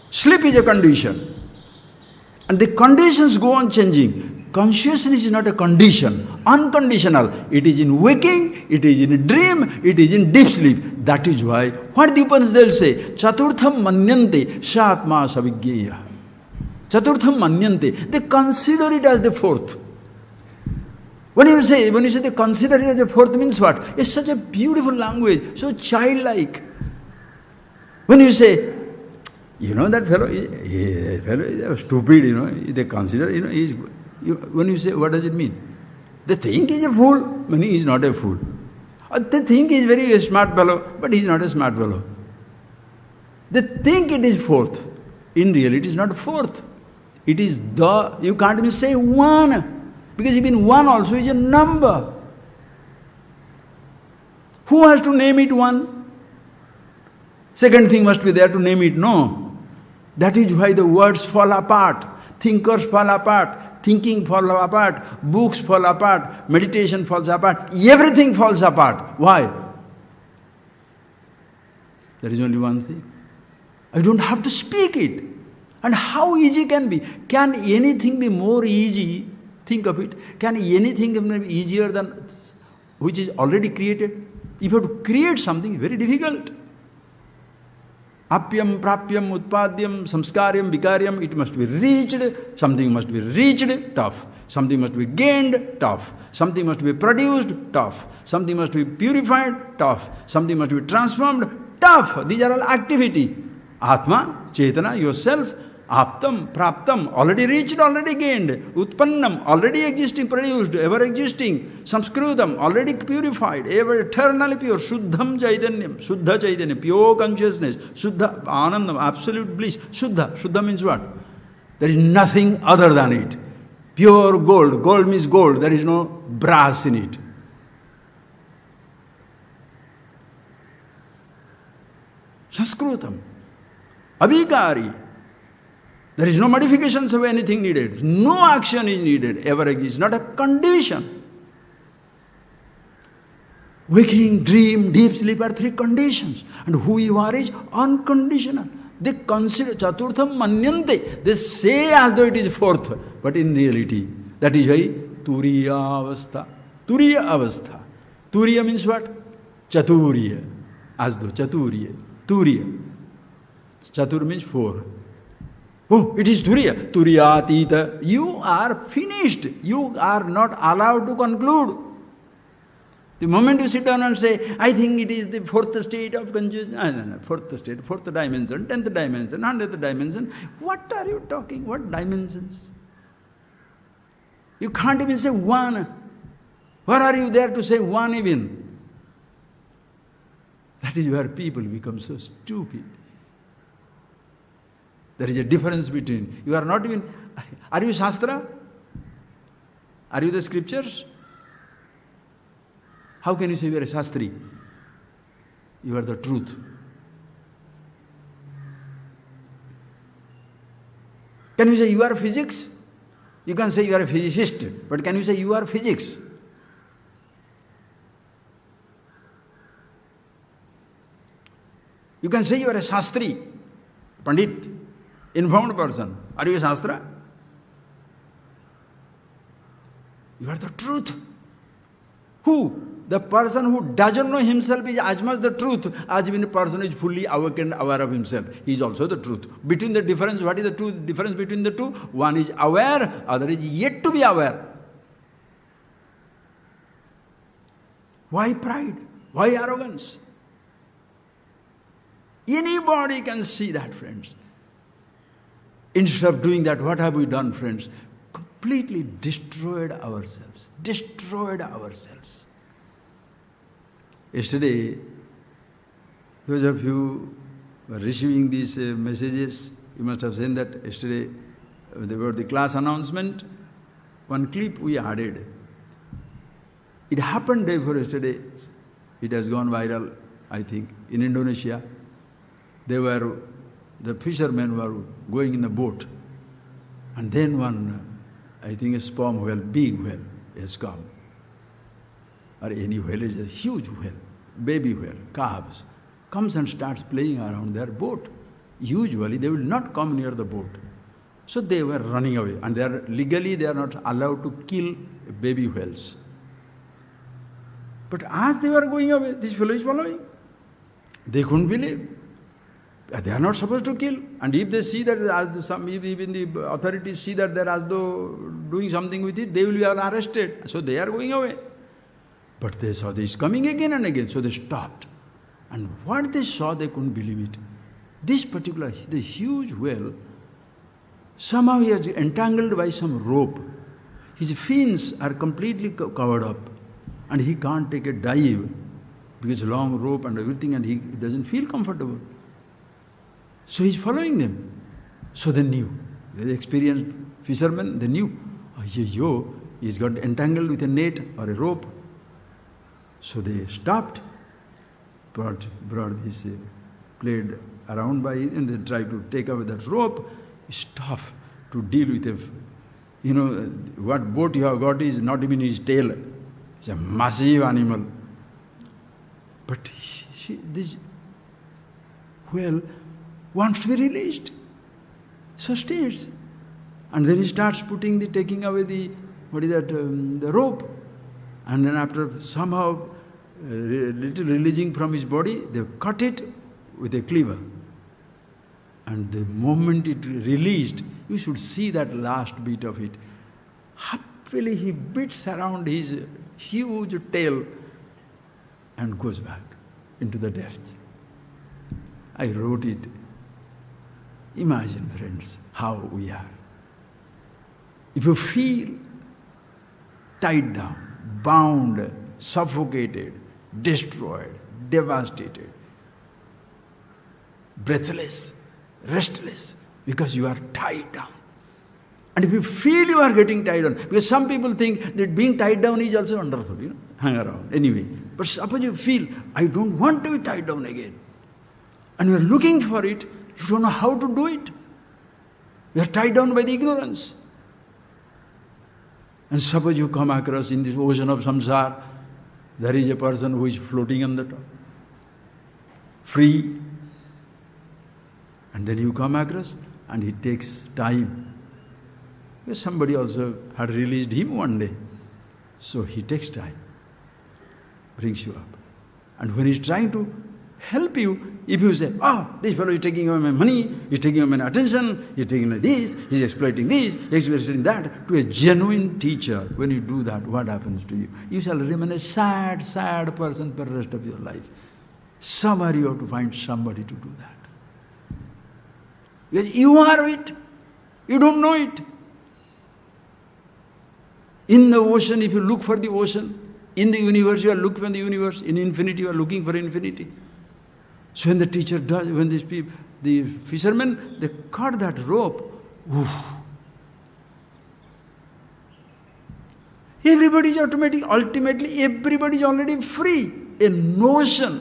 Speaker 1: Sleep is a condition. And the conditions go on changing. Consciousness is not a condition, unconditional. It is in waking, it is in dream, it is in deep sleep. That is why, what the Upanishads will say, Chaturtham manyante sha atma savigyeya. Chaturtham manyante. They consider it as the fourth. When you say they consider it as the fourth means what? It's such a beautiful language, so childlike. When you say, that fellow is stupid, they consider, when you say, what does it mean? They think he's a fool, when he is not a fool. Or they think he's very smart fellow, but he's not a smart fellow. They think it is fourth. In reality, it is not fourth. It is you can't even say one. Because even one also is a number. Who has to name it one? Second thing must be there to name it. No. That is why the words fall apart. Thinkers fall apart. Thinking falls apart. Books fall apart. Meditation falls apart. Everything falls apart. Why? There is only one thing. I don't have to speak it. And how easy can be? Can anything be more easy? Think of it. Can anything be easier than which is already created? If you have to create something, very difficult. Apyam, prapyam, utpadyam, samskaryam, vikaryam, it must be reached, something must be reached, tough. Something must be gained, tough. Something must be produced, tough. Something must be purified, tough. Something must be transformed, tough. These are all activity. Atma, Chetana, yourself, Aptam, Praptam, already reached, already gained. Utpannam, already existing, produced, ever existing. Samskrutam, already purified, ever eternally pure. Shuddham Chaitanyam, Shuddha Chaitanya, pure consciousness. Shuddha, Anandam, absolute bliss. Shuddha, Shuddha means what? There is nothing other than it. Pure gold, gold means gold, there is no brass in it. Sanskrutam, Abhikari. There is no modifications of anything needed. No action is needed, ever exists. Not a condition. Waking, dream, deep sleep are three conditions. And who you are is unconditional. They consider Chaturtham Manyante. They say as though it is fourth. But in reality, that is why Turiya Avastha. Turiya Avastha. Turiya means what? Chaturiya. As though Chaturiya. Turiya. Chatur means four. Oh, it is Turiya. Turiyatita. You are finished. You are not allowed to conclude. The moment you sit down and say, I think it is the fourth state of consciousness, fourth state, fourth dimension, 10th dimension, 100th dimension, what are you talking? What dimensions? You can't even say one. Where are you there to say one even? That is where people become so stupid. There is a difference between, you are not even, are you Shastra? Are you the scriptures? How can you say you are a Shastri? You are the truth. Can you say you are physics? You can say you are a physicist, but can you say you are physics? You can say you are a Shastri, Pandit, informed person. Are you a Shastra? You are the truth. Who? The person who doesn't know himself is as much the truth as when a person is fully awakened, aware of himself. He is also the truth. Between the difference, what is the truth? Difference between the two? One is aware, other is yet to be aware. Why pride? Why arrogance? Anybody can see that, friends. Instead of doing that, what have we done, friends? Completely destroyed ourselves. Destroyed ourselves. Yesterday, those of you who were receiving these messages, you must have seen that yesterday, there were the class announcement, one clip we added. It happened day before yesterday. It has gone viral, I think, in Indonesia. The fishermen were going in a boat. And then one, I think a sperm whale, big whale, has come. Or any whale is a huge whale, baby whale, calves, comes and starts playing around their boat. Usually they will not come near the boat. So they were running away. And legally they are not allowed to kill baby whales. But as they were going away, this fellow is following. They couldn't believe. They are not supposed to kill. And if they see that, if even the authorities see that they are as though doing something with it, they will be arrested. So they are going away. But they saw this coming again and again, so they stopped. And what they saw, they couldn't believe it. This particular, the huge whale, somehow he is entangled by some rope. His fins are completely covered up. And he can't take a dive because long rope and everything, and he doesn't feel comfortable. So he's following them. So they knew. They experienced fishermen, they knew, he's got entangled with a net or a rope. So they stopped, brought this, played around by it, and they tried to take away that rope. It's tough to deal with what boat you have got is not even his tail. It's a massive animal. But this whale wants to be released. So stays. And then he starts taking away the rope. And then after somehow little releasing from his body, they cut it with a cleaver. And the moment it released, you should see that last bit of it. Happily he beats around his huge tail and goes back into the depth. I wrote it. Imagine, friends, how we are. If you feel tied down, bound, suffocated, destroyed, devastated, breathless, restless, because you are tied down. And if you feel you are getting tied down, because some people think that being tied down is also wonderful, hang around. Anyway, but suppose you feel, I don't want to be tied down again. And you are looking for it, you don't know how to do it. You are tied down by the ignorance. And suppose you come across in this ocean of samsara, there is a person who is floating on the top, free. And then you come across, and it takes time. Because somebody also had released him one day. So he takes time, brings you up. And when he's trying to help you, if you say, this fellow is taking away my money, he's taking away my attention, he's taking away this, he's exploiting this, he's exploiting that, to a genuine teacher, when you do that, what happens to you? You shall remain a sad, sad person for the rest of your life. Somewhere you have to find somebody to do that. Because you are it. You don't know it. In the ocean, if you look for the ocean, in the universe, you are looking for the universe. In infinity, you are looking for infinity. So when the teacher does, when these people, the fishermen, they cut that rope, everybody is ultimately everybody is already free. A notion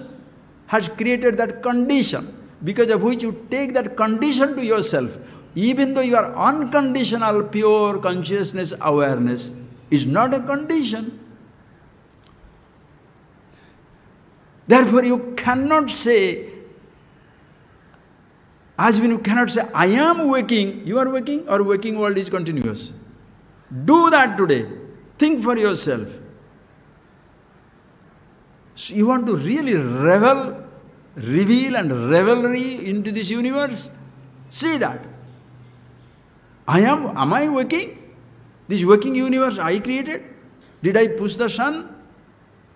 Speaker 1: has created that condition, because of which you take that condition to yourself. Even though you are unconditional, pure consciousness, awareness is not a condition. Therefore, you cannot say, as when you cannot say, I am waking, you are waking, or waking world is continuous. Do that today. Think for yourself. So you want to really reveal and revelry into this universe? See that. Am I waking? This waking universe I created? Did I push the sun,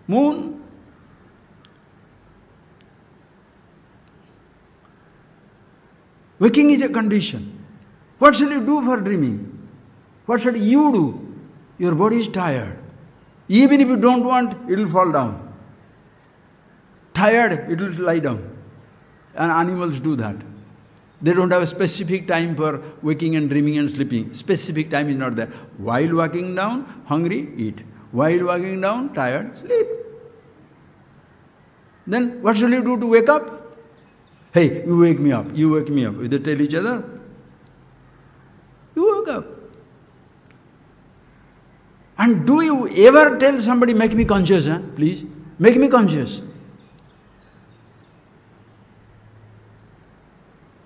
Speaker 1: moon? Waking is a condition. What shall you do for dreaming? What shall you do? Your body is tired. Even if you don't want, it will fall down. Tired, it will lie down. And animals do that. They don't have a specific time for waking and dreaming and sleeping. Specific time is not there. While walking down, hungry, eat. While walking down, tired, sleep. Then what shall you do to wake up? Hey, you wake me up, you wake me up. Will they tell each other? You wake up. And do you ever tell somebody, make me conscious, please? Make me conscious.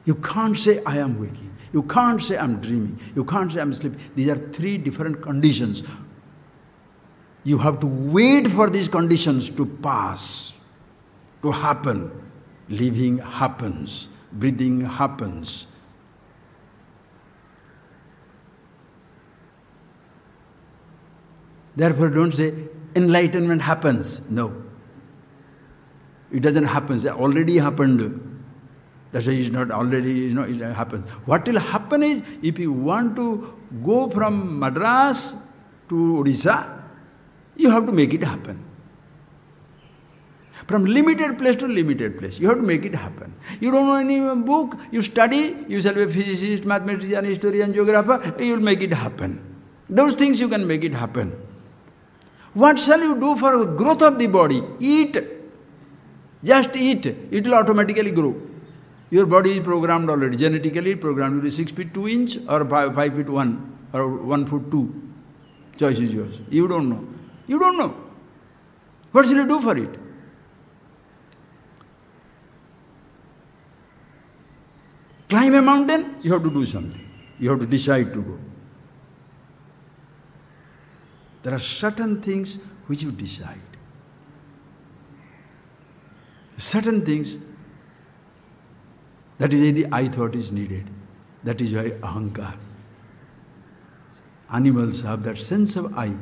Speaker 1: You can't say, I am waking. You can't say, I am dreaming. You can't say, I am sleeping. These are three different conditions. You have to wait for these conditions to pass, to happen. Living happens. breathing happens. Therefore, don't say, enlightenment happens. No. It doesn't happen. It already happened. That's why it's not already, it happens. What will happen is, if you want to go from Madras to Odisha, you have to make it happen. From limited place to limited place, you have to make it happen. You don't know any book, you study, you shall be a physicist, mathematician, historian, geographer, you will make it happen. Those things you can make it happen. What shall you do for growth of the body? Eat. Just eat. It will automatically grow. Your body is programmed already, genetically programmed. You be 6 feet 2 inch or 5 feet 1 or 1 foot 2. Choice is yours. You don't know. You don't know. What shall you do for it? Climb a mountain, you have to do something. You have to decide to go. There are certain things which you decide. Certain things, that is why the I thought is needed. That is why ahankar. Animals have that sense of I,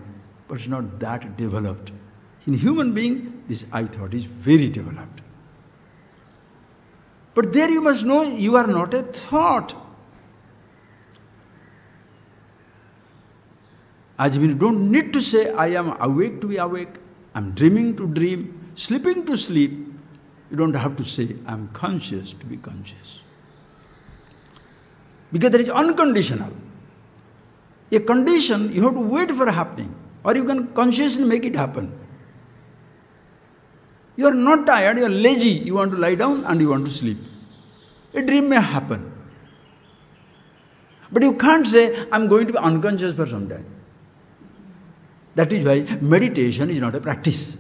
Speaker 1: but it's not that developed. In human being, this I thought is very developed. But there you must know you are not a thought. As you don't need to say, I am awake to be awake, I am dreaming to dream, sleeping to sleep. You don't have to say, I am conscious to be conscious. Because that is unconditional. A condition, you have to wait for happening, or you can consciously make it happen. You are not tired, you are lazy, you want to lie down and you want to sleep. A dream may happen. But you can't say, I am going to be unconscious for some time. That is why meditation is not a practice.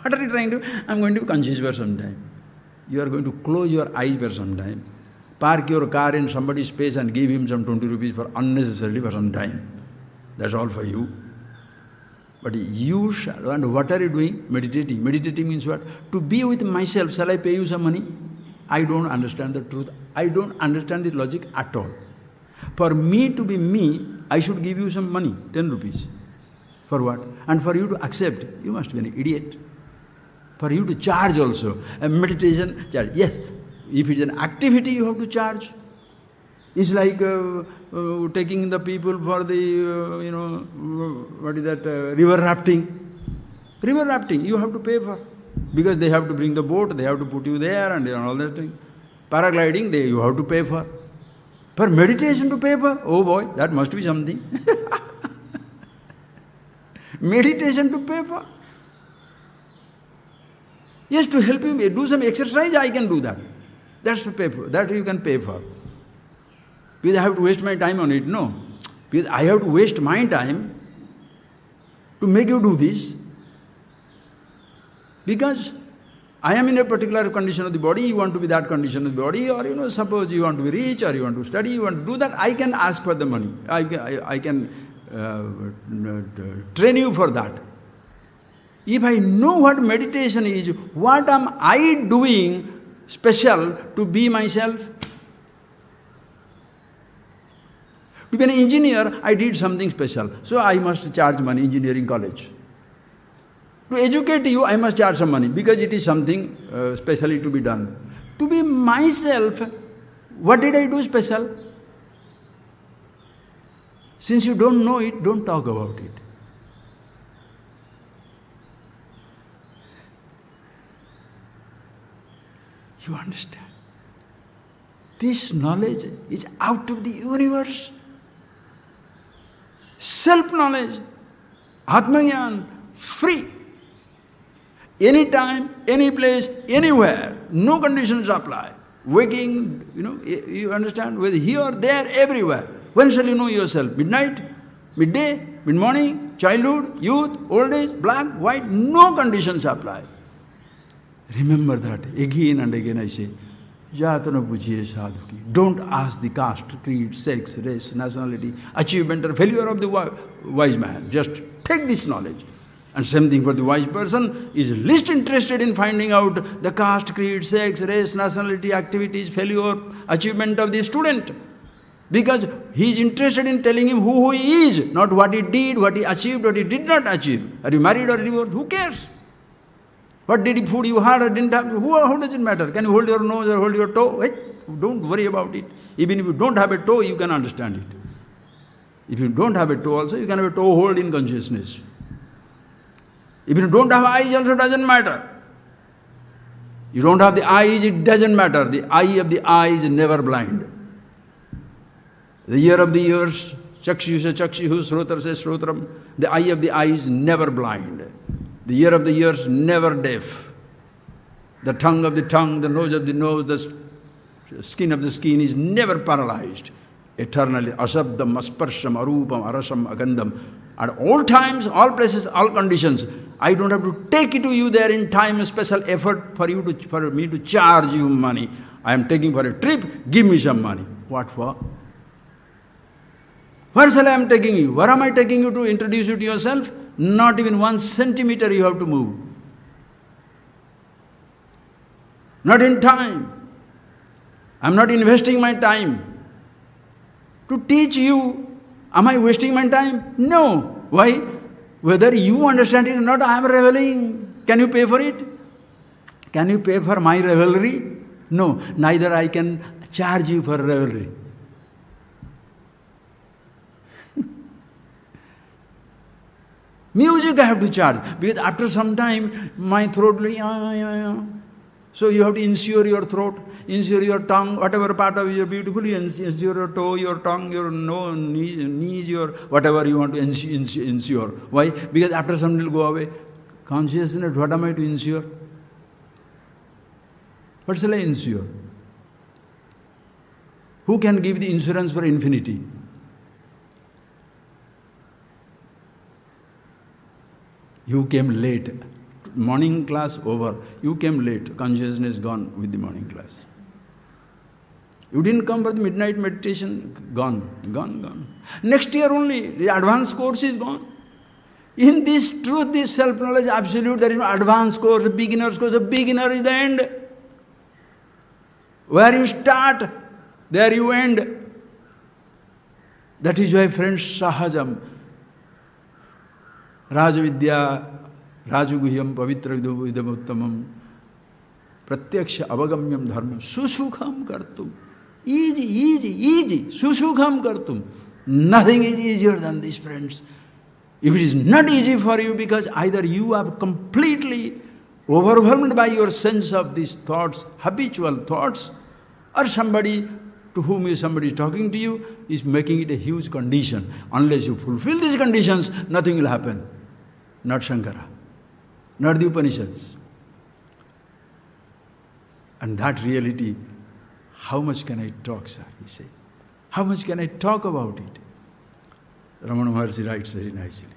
Speaker 1: What are you trying to do? I am going to be conscious for some time. You are going to close your eyes for some time. Park your car in somebody's space and give him some 20 rupees for unnecessarily for some time. That's all for you. But you shall, and what are you doing? Meditating. Meditating means what? To be with myself. Shall I pay you some money? I don't understand the truth. I don't understand the logic at all. For me to be me, I should give you some money, 10 rupees. For what? And for you to accept, you must be an idiot. For you to charge also. A meditation charge. Yes, if it's an activity, you have to charge. It's like taking the people for the, what is that, river rafting. River rafting, you have to pay for. Because they have to bring the boat, they have to put you there and all that thing. Paragliding, you have to pay for. For meditation to pay for? Oh boy, that must be something. Meditation to pay for? Yes, to help you do some exercise, I can do that. That's to pay for. That you can pay for. Because I have to waste my time on it, no. Because I have to waste my time to make you do this. Because I am in a particular condition of the body, you want to be that condition of the body, or suppose you want to be rich, or you want to study, you want to do that, I can ask for the money. I can train you for that. If I know what meditation is, what am I doing special to be myself? To be an engineer, I did something special, so I must charge money, engineering college. To educate you, I must charge some money, because it is something specially to be done. To be myself, what did I do special? Since you don't know it, don't talk about it. You understand? This knowledge is out of the universe. Self-knowledge, Atma-Jnana, free. Anytime, any place, anywhere, no conditions apply. Waking, you understand? Whether here, there, everywhere. When shall you know yourself? Midnight? Midday? Mid-morning? Childhood? Youth? Old age? Black? White? No conditions apply. Remember that. Again and again I say, Jatana pujiye sadhu ki. Don't ask the caste, creed, sex, race, nationality, achievement or failure of the wise man. Just take this knowledge. And same thing for the wise person, is least interested in finding out the caste, creed, sex, race, nationality, activities, failure, achievement of the student. Because he is interested in telling him who he is, not what he did, what he achieved, what he did not achieve. Are you married or divorced? Who cares? What did food you had or didn't have? How does it matter? Can you hold your nose or hold your toe? Hey, don't worry about it. Even if you don't have a toe, you can understand it. If you don't have a toe also, you can have a toe hold in consciousness. If you don't have eyes also, doesn't matter. You don't have the eyes, it doesn't matter. The eye of the eye is never blind. The ear of the ears, chakshusha chakshuhu, srotrasya srotram. The eye of the eye is never blind. The ear of the ears never deaf. The tongue of the tongue, the nose of the nose, the skin of the skin is never paralyzed. Eternally, asabdam, asparsham, arupam, arasam, agandam. At all times, all places, all conditions. I don't have to take it to you there in time, special effort for me to charge you money. I am taking for a trip, give me some money. What for? Where shall I am taking you? Where am I taking you to introduce you to yourself? Not even 1 centimeter you have to move. Not in time. I am not investing my time to teach you. Am I wasting my time? No. Why? Whether you understand it or not, I am reveling. Can you pay for it? Can you pay for my revelry? No. Neither I can charge you for revelry. Music I have to charge, because after some time my throat will, so you have to insure your throat, insure your tongue, whatever part of you beautifully, insure your toe, your tongue, your nose, knees, your whatever you want to insure. Why? Because after some time it will go away. Consciousness, what am I to insure? What shall I insure? Who can give the insurance for infinity? You came late. Morning class over. You came late. Consciousness gone with the morning class. You didn't come for the midnight meditation. Gone. Next year only, the advanced course is gone. In this truth, this self-knowledge absolute, there is no advanced course, a beginner's course. A beginner is the end. Where you start, there you end. That is why, friends, sahajam. Rajavidya, Rajaguhyam, Pavitra Vidamuttamam, Pratyaksha Avagamyam Dharma, Susukham Kartum. Easy, Susukham Kartum. Nothing is easier than this, friends. If it is not easy for you, because either you are completely overwhelmed by your sense of these thoughts, habitual thoughts, or somebody to whom somebody is talking to you is making it a huge condition. Unless you fulfill these conditions, nothing will happen. Not Shankara, not the Upanishads. And that reality, how much can I talk, sir? He said. How much can I talk about it? Ramana Maharshi writes very nicely.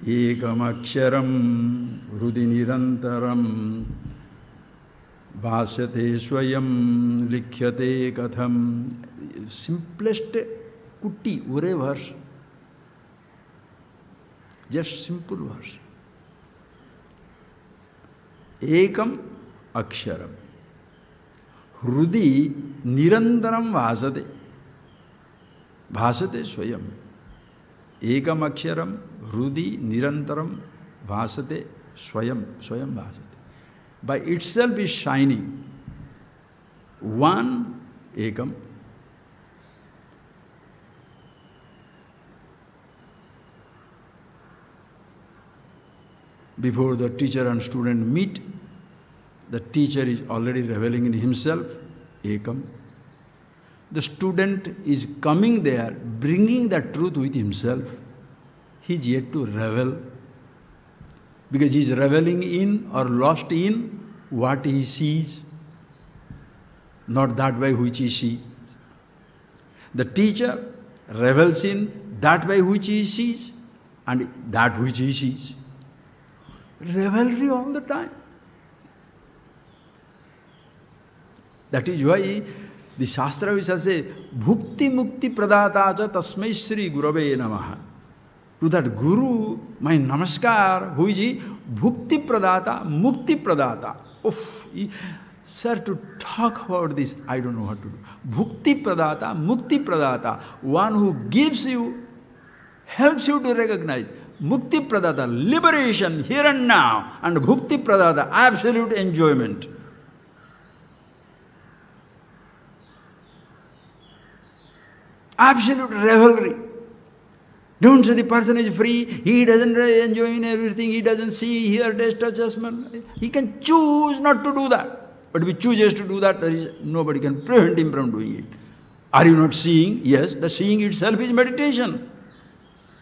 Speaker 1: Ekam aksharam hrudi nirantaram Bhasyate swayam likhyate katham. Simplest kutti, ure verse. Just simple verse. Ekam aksharam hrudi nirantaram bhasate. Bhasate swayam. Ekam aksharam hrudi nirantaram bhasate swayam. Swayam bhasate. By itself is shining. One ekam. Before the teacher and student meet, the teacher is already reveling in himself, ekam. The student is coming there, bringing the truth with himself. He is yet to revel, because he is reveling in or lost in what he sees, not that by which he sees. The teacher revels in that by which he sees and that which he sees. Revelry all the time. That is why the Shastra will say, Bhukti Mukti Pradata Tasmai Sri Gurave Namaha. to that Guru, my namaskar. Who is he? Bhukti Pradata, Mukti Pradata. Oof, sir, to talk about this, I don't know what to do. Bhukti Pradata, Mukti Pradata. One who gives you, helps you to recognize. Mukti Pradata, liberation here and now. And Bhukti Pradata, absolute enjoyment. Absolute revelry. Don't say the person is free, he doesn't enjoy in everything, he doesn't see, hear, taste, touch, smell. He can choose not to do that. But if he chooses to do that, nobody can prevent him from doing it. Are you not seeing? Yes, the seeing itself is meditation.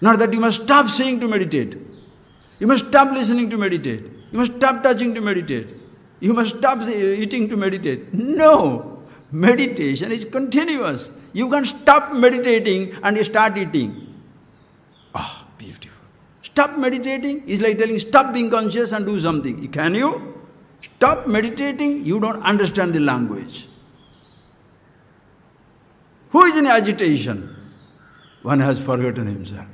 Speaker 1: Not that you must stop seeing to meditate. You must stop listening to meditate. You must stop touching to meditate. You must stop eating to meditate. No! Meditation is continuous. You can stop meditating and start eating. Ah, beautiful. Stop meditating is like telling stop being conscious and do something. Can you? Stop meditating, you don't understand the language. Who is in agitation? One has forgotten himself.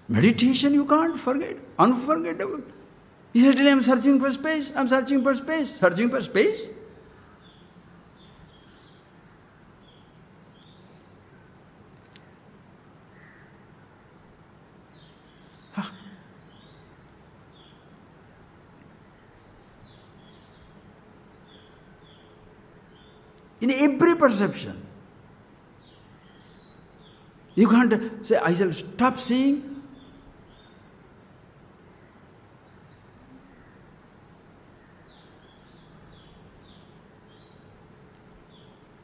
Speaker 1: Meditation you can't forget. Unforgettable. He said, I'm searching for space. I'm searching for space. Searching for space? In every perception. You can't say, I shall stop seeing.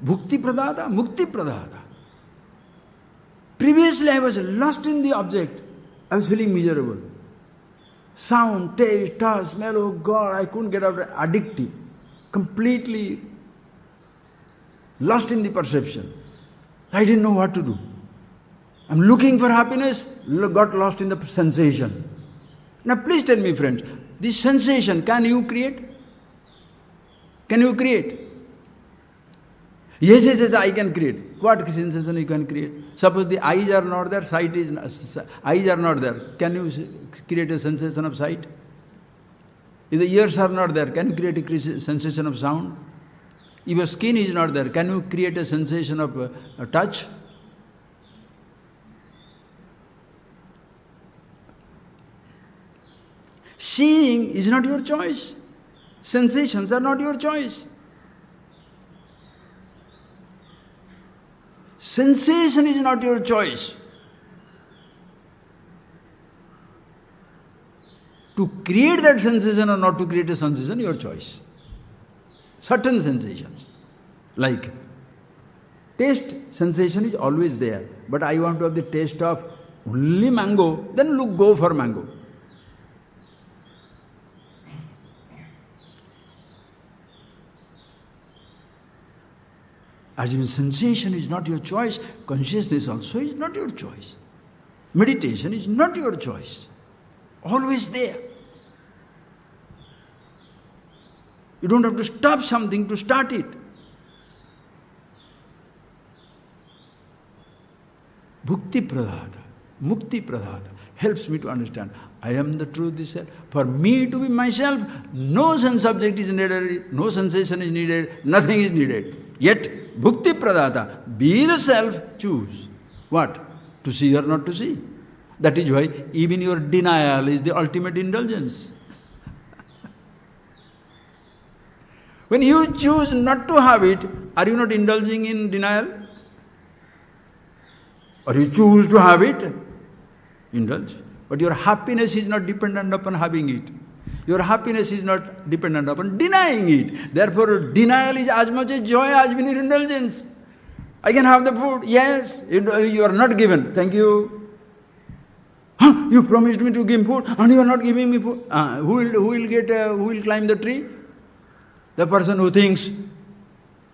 Speaker 1: Bhukti Pradata, Mukti Pradata. Previously I was lost in the object. I was feeling miserable. Sound, taste, touch, smell, oh God, I couldn't get out of it. Addictive. Completely lost in the perception. I didn't know what to do. I'm looking for happiness, got lost in the sensation. Now please tell me, friends, this sensation, can you create? Can you create? Yes, I can create. What sensation you can create? Suppose the eyes are not there, eyes are not there. Can you create a sensation of sight? If the ears are not there, can you create a sensation of sound? If your skin is not there, can you create a sensation of touch? Seeing is not your choice. Sensations are not your choice. Sensation is not your choice. To create that sensation or not to create a sensation, your choice. Certain sensations, like taste sensation is always there, but I want to have the taste of only mango, then go for mango. As if sensation is not your choice, consciousness also is not your choice. Meditation is not your choice. Always there. You don't have to stop something to start it. Bhukti Pradata, Mukti Pradata helps me to understand I am the truth itself. For me to be myself, no sense object is needed, no sensation is needed, nothing is needed. Yet, Bhukti Pradata, be the self, choose. What? To see or not to see. That is why even your denial is the ultimate indulgence. When you choose not to have it, are you not indulging in denial? Or you choose to have it? Indulge. But your happiness is not dependent upon having it. Your happiness is not dependent upon denying it. Therefore, denial is as much a joy as when your indulgence. I can have the food. Yes, you are not given. Thank you. Huh? You promised me to give food and you are not giving me food. Who will climb the tree? The person who thinks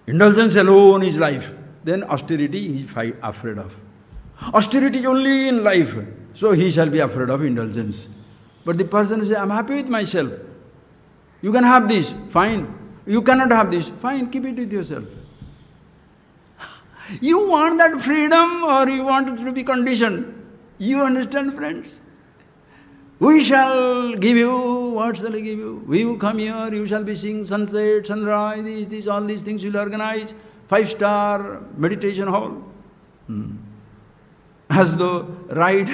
Speaker 1: indulgence alone is life. Then austerity he is afraid of. Austerity is only in life. So he shall be afraid of indulgence. But the person who says, I am happy with myself. You can have this, fine. You cannot have this, fine, keep it with yourself. You want that freedom or you want it to be conditioned? You understand, friends? We shall give you, what shall I give you? You come here, you shall be seeing sunset, sunrise, all these things you'll organize. 5-star meditation hall. As though right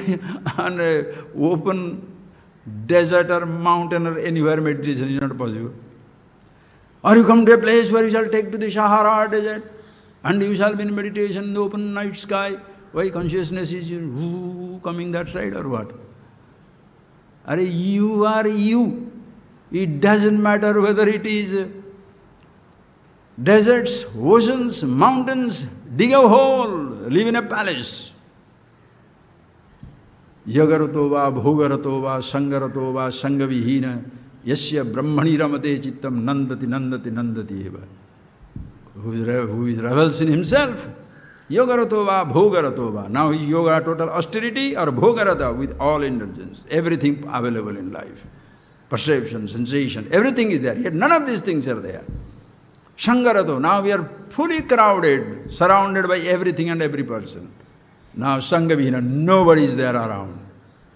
Speaker 1: on an open desert or mountain or anywhere meditation is not possible. Or you come to a place where you shall take to the Sahara desert and you shall be in meditation in the open night sky. Why consciousness is coming that side or what? You are you. It doesn't matter whether it is deserts, oceans, mountains, dig a hole, live in a palace. Yagarato va, bhogarato va, sangarato va, sangavihina, yasya brahmani ramate chittam nandati nandati nandati eva. Who is revels in himself. Yogarato va, bhogarato va. Now is yoga total austerity or bhogarata with all indulgence. Everything available in life. Perception, sensation, everything is there. Yet none of these things are there. Sangarato, now we are fully crowded, surrounded by everything and every person. Now Sangavihina, nobody is there around.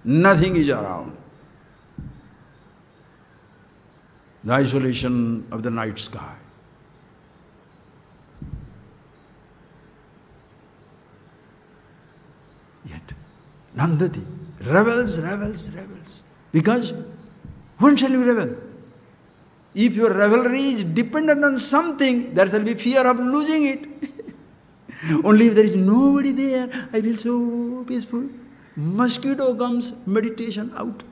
Speaker 1: Nothing is around. The isolation of the night sky. Yet, Nandati, revels. Because, when shall you revel? If your revelry is dependent on something, there shall be fear of losing it. Only if there is nobody there, I feel so peaceful. Mosquito comes, meditation out.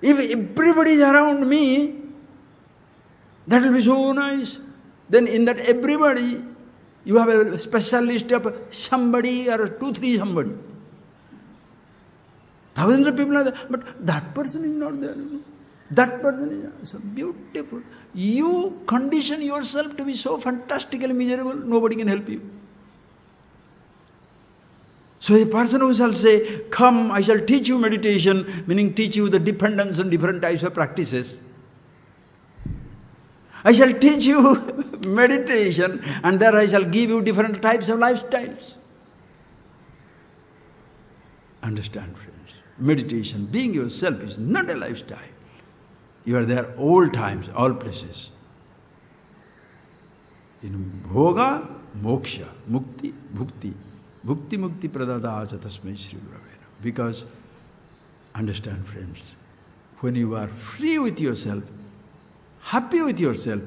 Speaker 1: If everybody is around me, that will be so nice. Then in that everybody, you have a specialist of somebody or 2-3 somebody. Thousands of people are there, but that person is not there. That person is so beautiful. You condition yourself to be so fantastically miserable, nobody can help you. So a person who shall say, come, I shall teach you meditation, meaning teach you the dependence on different types of practices. I shall teach you meditation, and there I shall give you different types of lifestyles. Understand, friends, meditation, being yourself, is not a lifestyle. You are there all times, all places. In bhoga, moksha, mukti, bhukti. Bhukti mukti pradada acha tasmai Sri Guravena. Because, understand, friends, when you are free with yourself, happy with yourself,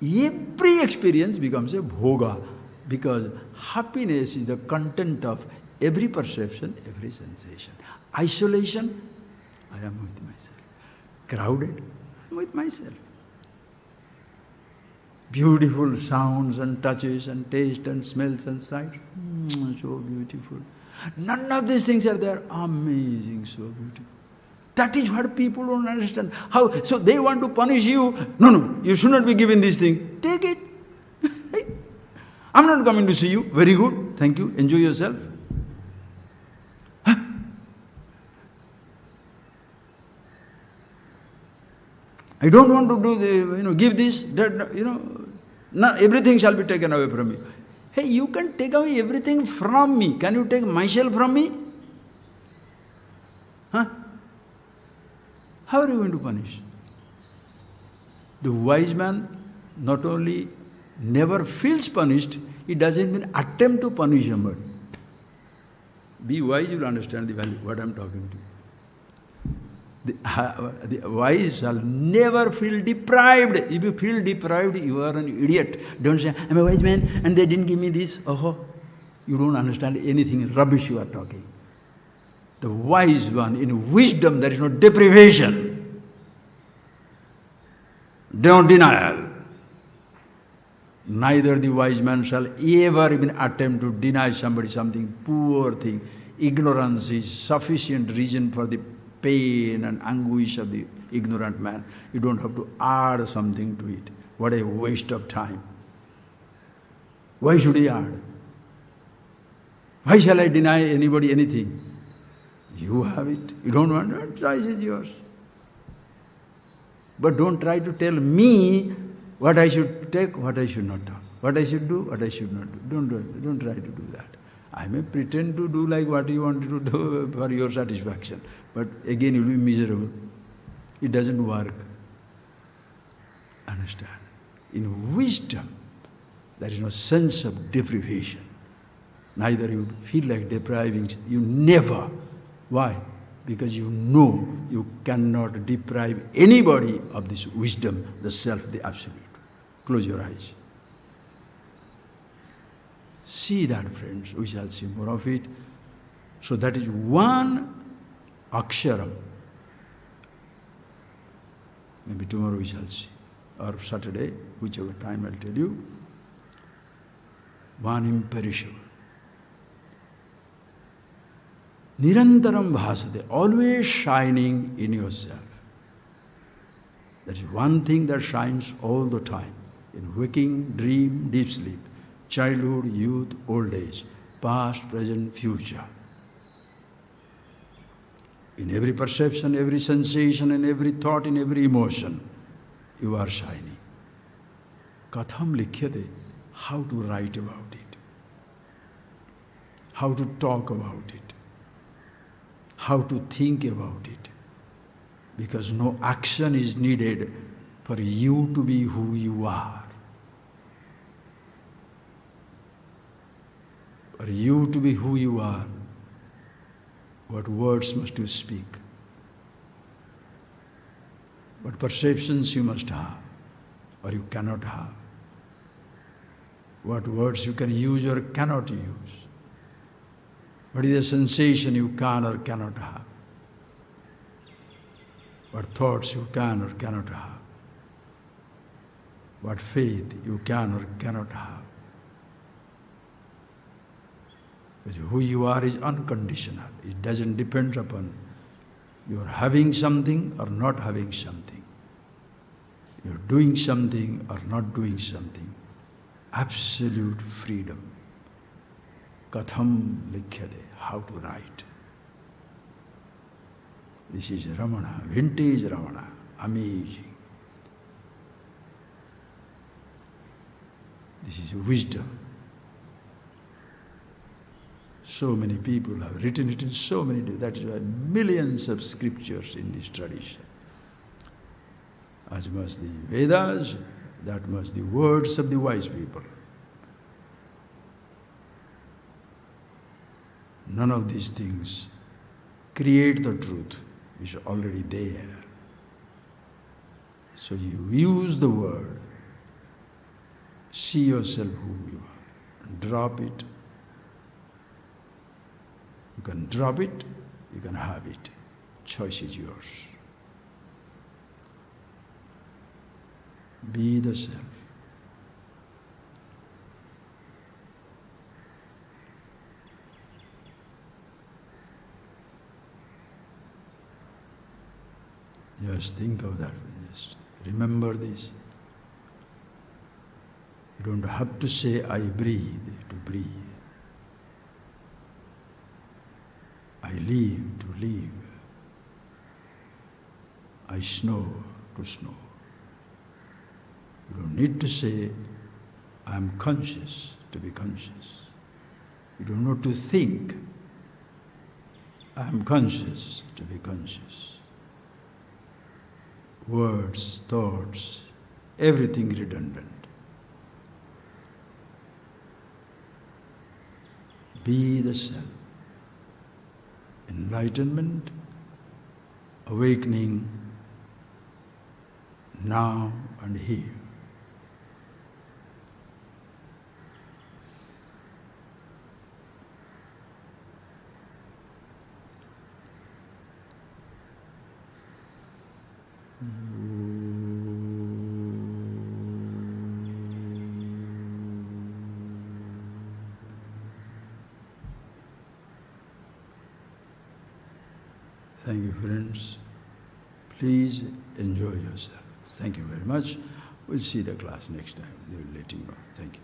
Speaker 1: every experience becomes a bhoga. Because happiness is the content of every perception, every sensation. Isolation, I am with myself. Crowded, with myself. Beautiful sounds and touches and taste and smells and sights. So beautiful. None of these things are there. Amazing, so beautiful. That is what people don't understand. How? So they want to punish you. No, you should not be given this thing. Take it. I'm not coming to see you. Very good. Thank you. Enjoy yourself. Huh? I don't want to do give this, that, not everything shall be taken away from you. Hey, you can take away everything from me. Can you take myself from me? Huh? How are you going to punish? The wise man not only never feels punished, he doesn't even attempt to punish somebody. Be wise, you will understand the value, what I am talking to you. The wise shall never feel deprived. If you feel deprived, you are an idiot. Don't say, I'm a wise man and they didn't give me this. Oh, you don't understand anything, rubbish you are talking. The wise one, in wisdom there is no deprivation. Don't denial. Neither the wise man shall ever even attempt to deny somebody something, poor thing. Ignorance is sufficient reason for the pain and anguish of the ignorant man. You don't have to add something to it. What a waste of time. Why should he add? Why shall I deny anybody anything? You have it. You don't want it, choice is yours. But don't try to tell me what I should take, what I should not do, what I should do, what I should not do. Don't try to do that. I may pretend to do like what you want to do for your satisfaction, but again you'll be miserable. It doesn't work. Understand? In wisdom, there is no sense of deprivation. Neither you feel like depriving, you never. Why? Because you know you cannot deprive anybody of this wisdom, the self, the absolute. Close your eyes. See that, friends. We shall see more of it. So that is one aksharam. Maybe tomorrow we shall see, or Saturday, whichever time I'll tell you. One imperishable. Nirantaram bhasate, always shining in yourself. That is one thing that shines all the time. In waking, dream, deep sleep, childhood, youth, old age, past, present, future. In every perception, every sensation, and every thought, in every emotion, you are shining. Katham likhyate, how to write about it, how to talk about it, how to think about it. Because no action is needed for you to be who you are. For you to be who you are, what words must you speak? What perceptions you must have, or you cannot have? What words you can use or cannot use? What is the sensation you can or cannot have? What thoughts you can or cannot have? What faith you can or cannot have? Because who you are is unconditional. It doesn't depend upon your having something or not having something. You're doing something or not doing something. Absolute freedom. Katham likhyate, how to write. This is Ramana, vintage Ramana, amazing. This is wisdom. So many people have written it in so many, that is why millions of scriptures in this tradition. As much the Vedas, that much the words of the wise people. None of these things create the truth, which is already there. So you use the word, see yourself who you are, and drop it. You can drop it, you can have it. Choice is yours. Be the self. Just think of that. Just remember this. You don't have to say, I breathe, to breathe. I live, to live. I snow, to snow. You don't need to say, I am conscious, to be conscious. You don't need to think, I am conscious, to be conscious. Words, thoughts, everything redundant. Be the self. Enlightenment, awakening, now and here. Thank you, friends. Please enjoy yourself. Thank you very much. We'll see the class next time. They will let you know. Thank you.